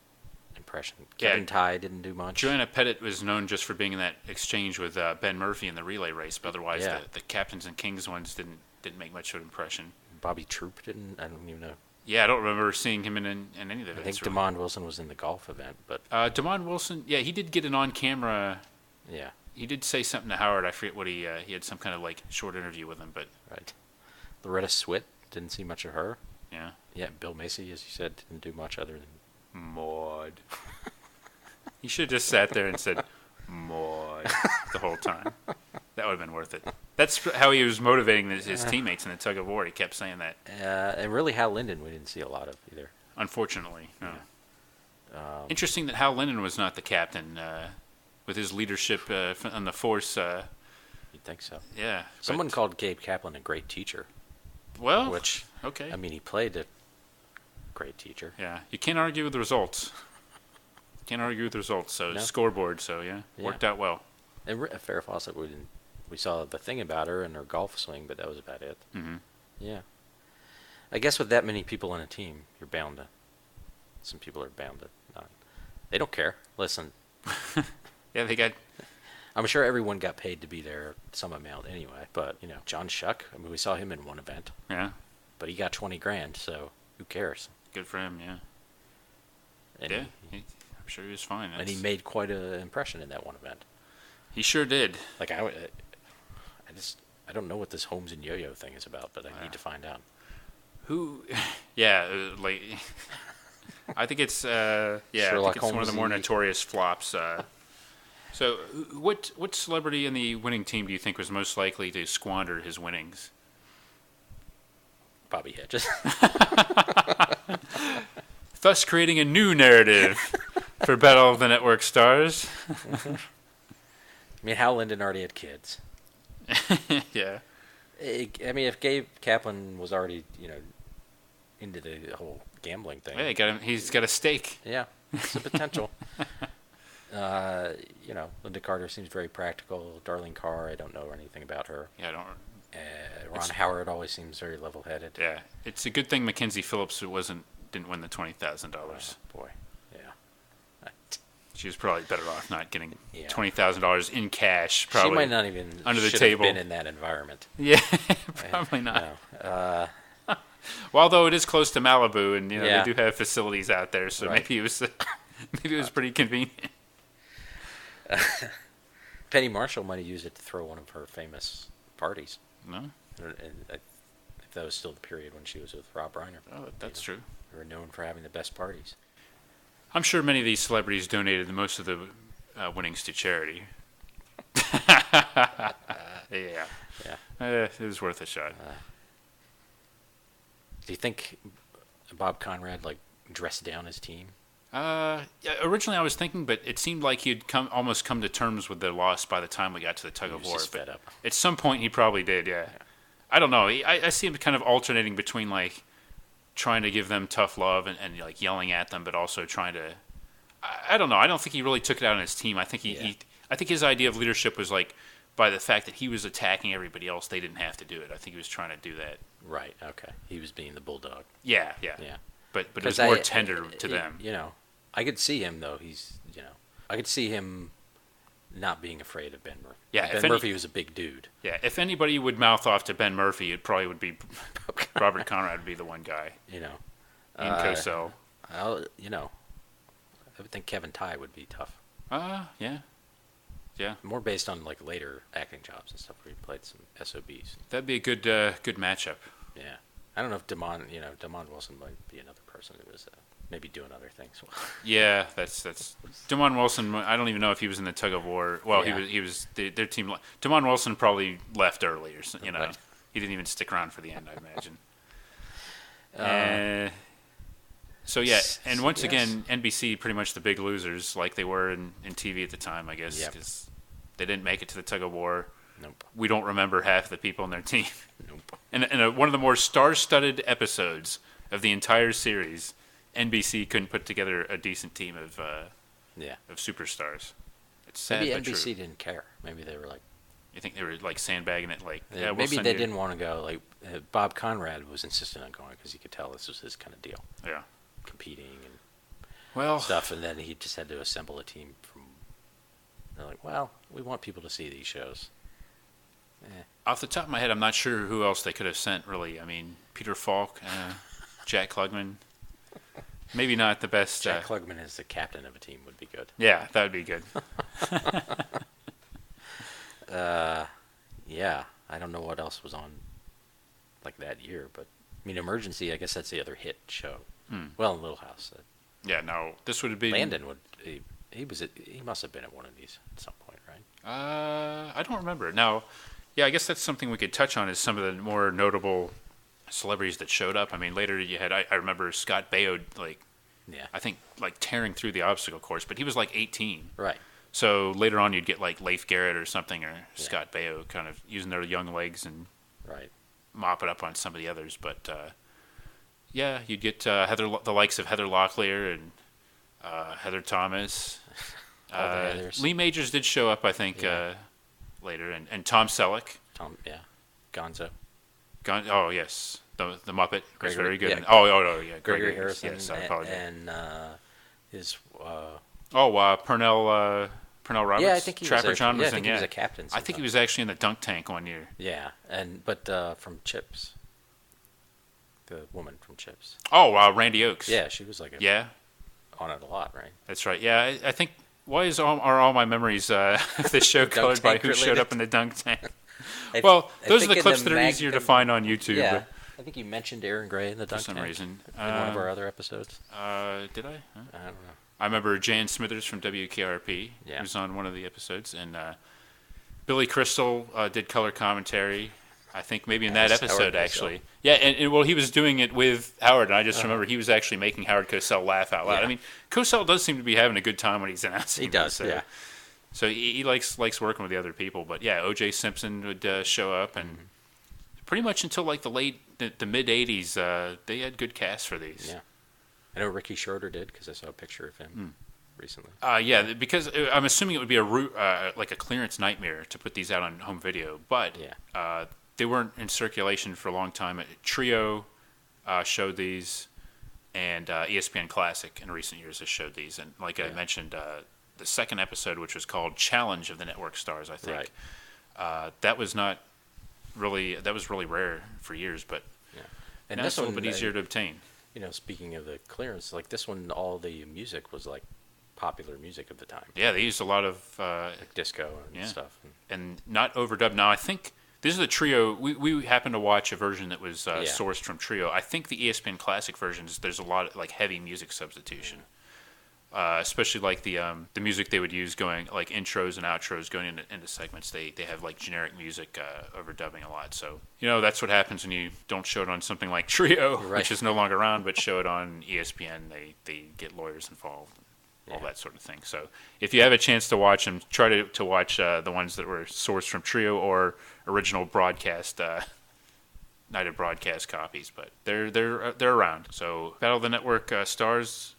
C: impression. Kevin Ty didn't do much.
B: Joanna Pettit was known just for being in that exchange with Ben Murphy in the relay race, but otherwise the captains and kings ones didn't make much of an impression.
C: Bobby Troop didn't. I don't even know.
B: Yeah, I don't remember seeing him in any of the events.
C: I think Damon Wilson was in the golf event, but
B: Damon Wilson, he did get an on-camera.
C: Yeah,
B: he did say something to Howard. I forget what he had some kind of like short interview with him, but
C: right. Loretta Swit, didn't see much of her.
B: Yeah.
C: Yeah, Bill Macy, as you said, didn't do much other than
B: Maud. He should have just sat there and said Maud the whole time. That would have been worth it. That's how he was motivating his teammates in the tug-of-war. He kept saying that.
C: And really Hal Linden we didn't see a lot of either.
B: Unfortunately, no.
C: Yeah.
B: Interesting that Hal Linden was not the captain with his leadership on the force.
C: You'd think so.
B: Yeah.
C: Someone called Gabe Kaplan a great teacher.
B: Well,
C: which,
B: okay.
C: I mean, he played a great teacher.
B: Yeah. You can't argue with the results. So
C: No.
B: Scoreboard, worked out well.
C: And Farrah Fawcett, we saw the thing about her and her golf swing, but that was about it.
B: Mm-hmm.
C: Yeah. I guess with that many people on a team, some people are bound to not. They don't care. Listen.
B: Yeah, they got.
C: I'm sure everyone got paid to be there some amount anyway, but, John Shuck, I mean, we saw him in one event.
B: Yeah.
C: But he got $20,000, so who cares?
B: Good for him, yeah.
C: And
B: I'm sure he was fine.
C: And he made quite an impression in that one event.
B: He sure did.
C: Like, I don't know what this Holmes and Yo-Yo thing is about, but I need to find out.
B: Who? Yeah, like I think it's I think it's one of the more notorious flops. So, what celebrity in the winning team do you think was most likely to squander his winnings?
C: Bobby Hedges.
B: Thus creating a new narrative for Battle of the Network Stars.
C: I mean, Hal Linden already had kids.
B: Yeah.
C: I mean, if Gabe Kaplan was already, into the whole gambling thing.
B: Yeah, he's got a stake.
C: Yeah, it's a potential. Linda Carter seems very practical. Darlene Carr, I don't know anything about her.
B: Yeah, I don't.
C: Ron Howard always seems very level-headed.
B: Yeah, it's a good thing Mackenzie Phillips didn't win the $20,000.
C: Oh, boy, yeah.
B: She was probably better off not getting $20,000 in cash. Probably
C: she might not even
B: under the table.
C: Have been in that environment.
B: Yeah, probably not.
C: No.
B: Well, although it is close to Malibu, and they do have facilities out there, so maybe it was pretty convenient.
C: Penny Marshall might have used it to throw one of her famous parties.
B: No,
C: if that was still the period when she was with Rob Reiner.
B: Oh, that's true.
C: They were known for having the best parties.
B: I'm sure many of these celebrities donated most of the winnings to charity. Yeah.
C: Yeah.
B: It was worth a shot.
C: Do you think Bob Conrad dressed down his team?
B: Yeah, originally I was thinking, but it seemed like he'd almost come to terms with their loss by the time we got to the tug-of-war.
C: He was just fed up.
B: At some point, he probably did, yeah. I don't know. I see him kind of alternating between, trying to give them tough love and yelling at them, but also trying to... I don't know. I don't think he really took it out on his team. I think I think his idea of leadership was, by the fact that he was attacking everybody else, they didn't have to do it. I think he was trying to do that.
C: Right, okay. He was being the bulldog.
B: Yeah.
C: Yeah.
B: But it was more tender to them.
C: I could see him, though. I could see him not being afraid of Ben Murphy.
B: Yeah,
C: Ben Murphy was a big dude.
B: Yeah, if anybody would mouth off to Ben Murphy, it probably would be Robert Conrad would be the one guy.
C: In
B: Cosell.
C: I would think Kevin Tighe would be tough.
B: Yeah.
C: More based on later acting jobs and stuff where he played some SOBs.
B: That'd be a good matchup.
C: Yeah. I don't know if Damon Wilson might be another person who was maybe doing other things.
B: Yeah, that's Damon Wilson. I don't even know if he was in the tug-of-war. Well,
C: Yeah.
B: he was their team. Damon Wilson probably left early, or
C: Right.
B: He didn't even stick around for the end, I imagine. So yeah, and once again, NBC pretty much the big losers, like they were in TV at the time, I guess, because they didn't make it to the tug-of-war.
C: Nope.
B: We don't remember half the people in their team.
C: Nope.
B: And one of the more star-studded episodes of the entire series, NBC couldn't put together a decent team of superstars. It's sad,
C: Maybe
B: but
C: NBC
B: true.
C: didn't care. Maybe they were
B: You think they were sandbagging it? We'll
C: maybe
B: send
C: they
B: you.
C: didn't want to go. Bob Conrad was insistent on going because he could tell this was his kind of deal.
B: Yeah.
C: Competing and
B: Well,
C: stuff, and then he just had to assemble a team from. They're like, well, we want people to see these shows.
B: off the top of my head, I'm not sure who else they could have sent. Really, I mean, Peter Falk, Jack Klugman. Maybe not the best.
C: Jack Klugman as the captain of a team would be good.
B: Yeah, that would be good.
C: Yeah, I don't know what else was on that year, but I mean, Emergency. I guess that's the other hit show. Well, Little House.
B: Yeah, no, this would have been.
C: Landon would. He must have been at one of these at some point, right?
B: I don't remember. Now, yeah, I guess that's something we could touch on. Is some of the more notable celebrities that showed up. I mean, later you had. I remember Scott Baio, I think tearing through the obstacle course, but he was 18.
C: Right.
B: So later on, you'd get Leif Garrett or something, or Scott Baio, kind of using their young legs and mop it up on some of the others. But yeah, you'd get the likes of Heather Locklear and Heather Thomas. Lee Majors did show up, I think, later, and Tom Selleck.
C: Gonzo.
B: Oh yes, the Muppet was very good.
C: Yeah.
B: Oh yeah,
C: Gregory Harrison.
B: Yes, I apologize.
C: And his.
B: Pernell Roberts.
C: Yeah, I think he
B: Trapper
C: was.
B: John was
C: I think
B: in.
C: he was a captain.
B: I think he was actually in the dunk tank one year.
C: Yeah, but from Chips. The woman from Chips.
B: Oh wow, Randy Oakes.
C: Yeah, she was on it a lot, right?
B: That's right. Yeah, I think. Why are all my memories of this show colored by who showed up in the dunk tank? Well, those are the clips that are easier to find on YouTube.
C: Yeah, I think you mentioned Aaron Gray in the dunk tank.
B: For some reason.
C: In one of our other episodes.
B: Did I? Huh?
C: I don't know.
B: I remember Jan Smithers from WKRP.
C: Yeah.
B: He was on one of the episodes. And Billy Crystal did color commentary. I think maybe in that episode, actually. Yeah, and he was doing it with Howard, and I just remember he was actually making Howard Cosell laugh out loud.
C: Yeah.
B: I mean, Cosell does seem to be having a good time when he's announcing.
C: He does,
B: so, So he likes working with the other people. But yeah, O.J. Simpson would show up, and pretty much until the mid '80s, they had good casts for these.
C: Yeah, I know Ricky Schroeder did because I saw a picture of him recently.
B: Yeah, because I'm assuming it would be a clearance nightmare to put these out on home video, but they weren't in circulation for a long time. Trio showed these, and ESPN Classic in recent years has showed these. And I mentioned, the second episode, which was called Challenge of the Network Stars, I think, that was really rare for years, but
C: and
B: now it's a little bit easier to obtain.
C: Speaking of the clearance, this one, all the music was popular music of the time.
B: Yeah, they used a lot of
C: disco and stuff,
B: and not overdubbed. Now I think. This is the Trio. We happened to watch a version that was sourced from Trio. I think the ESPN Classic versions, there's a lot of heavy music substitution. especially like the music they would use going like intros and outros going into segments. They have like generic music overdubbing a lot. So that's what happens when you don't show it on something like Trio, which is no longer around, but show it on ESPN. They get lawyers involved. All that sort of thing. So if you have a chance to watch them, try to watch the ones that were sourced from Trio or original broadcast Night of Broadcast copies, but they're around. So Battle of the Network stars,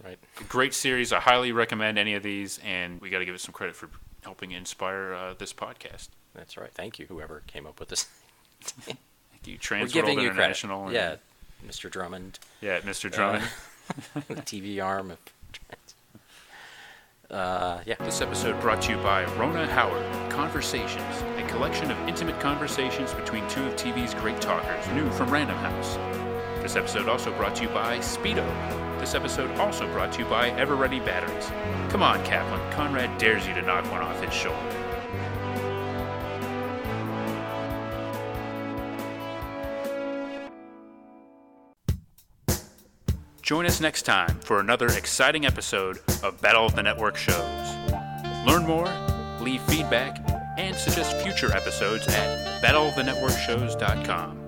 B: great series. I highly recommend any of these, and we got to give it some credit for helping inspire this podcast.
C: That's right. Thank you, whoever came up with this.
B: Thank you, Transworld International.
C: Yeah, Mr. Drummond.
B: Yeah, Mr. Drummond.
C: TV arm of.
B: This episode brought to you by Rona Howard, Conversations, a collection of intimate conversations between two of TV's great talkers, new from Random House. This episode also brought to you by Speedo. This episode also brought to you by Ever Ready Batteries. Come on, Kaplan, Conrad dares you to knock one off his shoulder. Join us next time for another exciting episode of Battle of the Network shows. Learn more, leave feedback, and suggest future episodes at battleofthenetworkshows.com.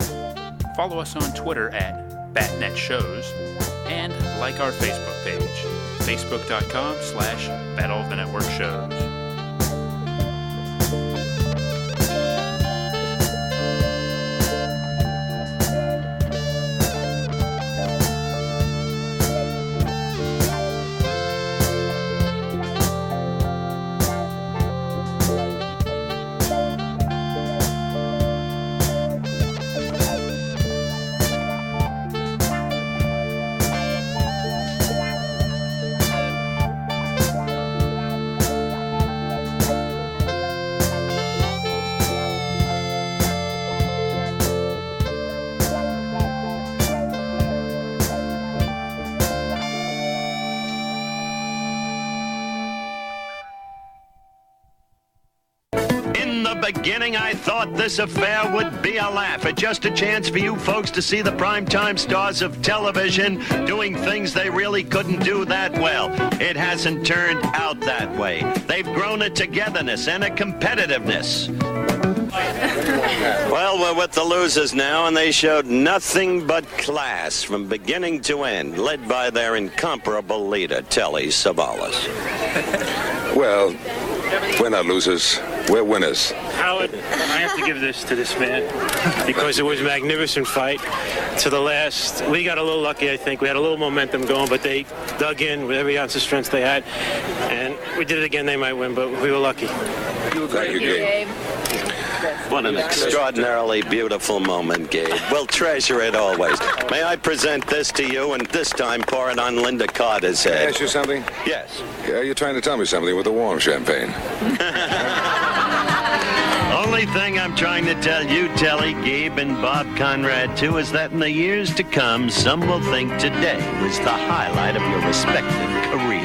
B: Follow us on Twitter at BatNetShows and like our Facebook page, facebook.com/battleofthenetworkshows.
D: Beginning, I thought this affair would be a laugh. Just a chance for you folks to see the primetime stars of television doing things they really couldn't do that well. It hasn't turned out that way. They've grown a togetherness and a competitiveness. Well, we're with the losers now, and they showed nothing but class from beginning to end, led by their incomparable leader, Telly Savalas.
E: Well, we're not losers. We're winners.
F: Howard, I have to give this to this man because it was a magnificent fight to the last. We got a little lucky, I think. We had a little momentum going, but they dug in with every ounce of strength they had. And we did it again. They might win, but we were lucky.
E: Thank you, Gabe.
D: What an extraordinarily beautiful moment, Gabe. We'll treasure it always. May I present this to you, and this time pour it on Linda Carter's head.
E: Can I ask you something?
D: Yes.
E: You're trying to tell me something with the warm champagne.
D: Only thing I'm trying to tell you, Telly, Gabe, and Bob Conrad, too, is that in the years to come, some will think today was the highlight of your respective career.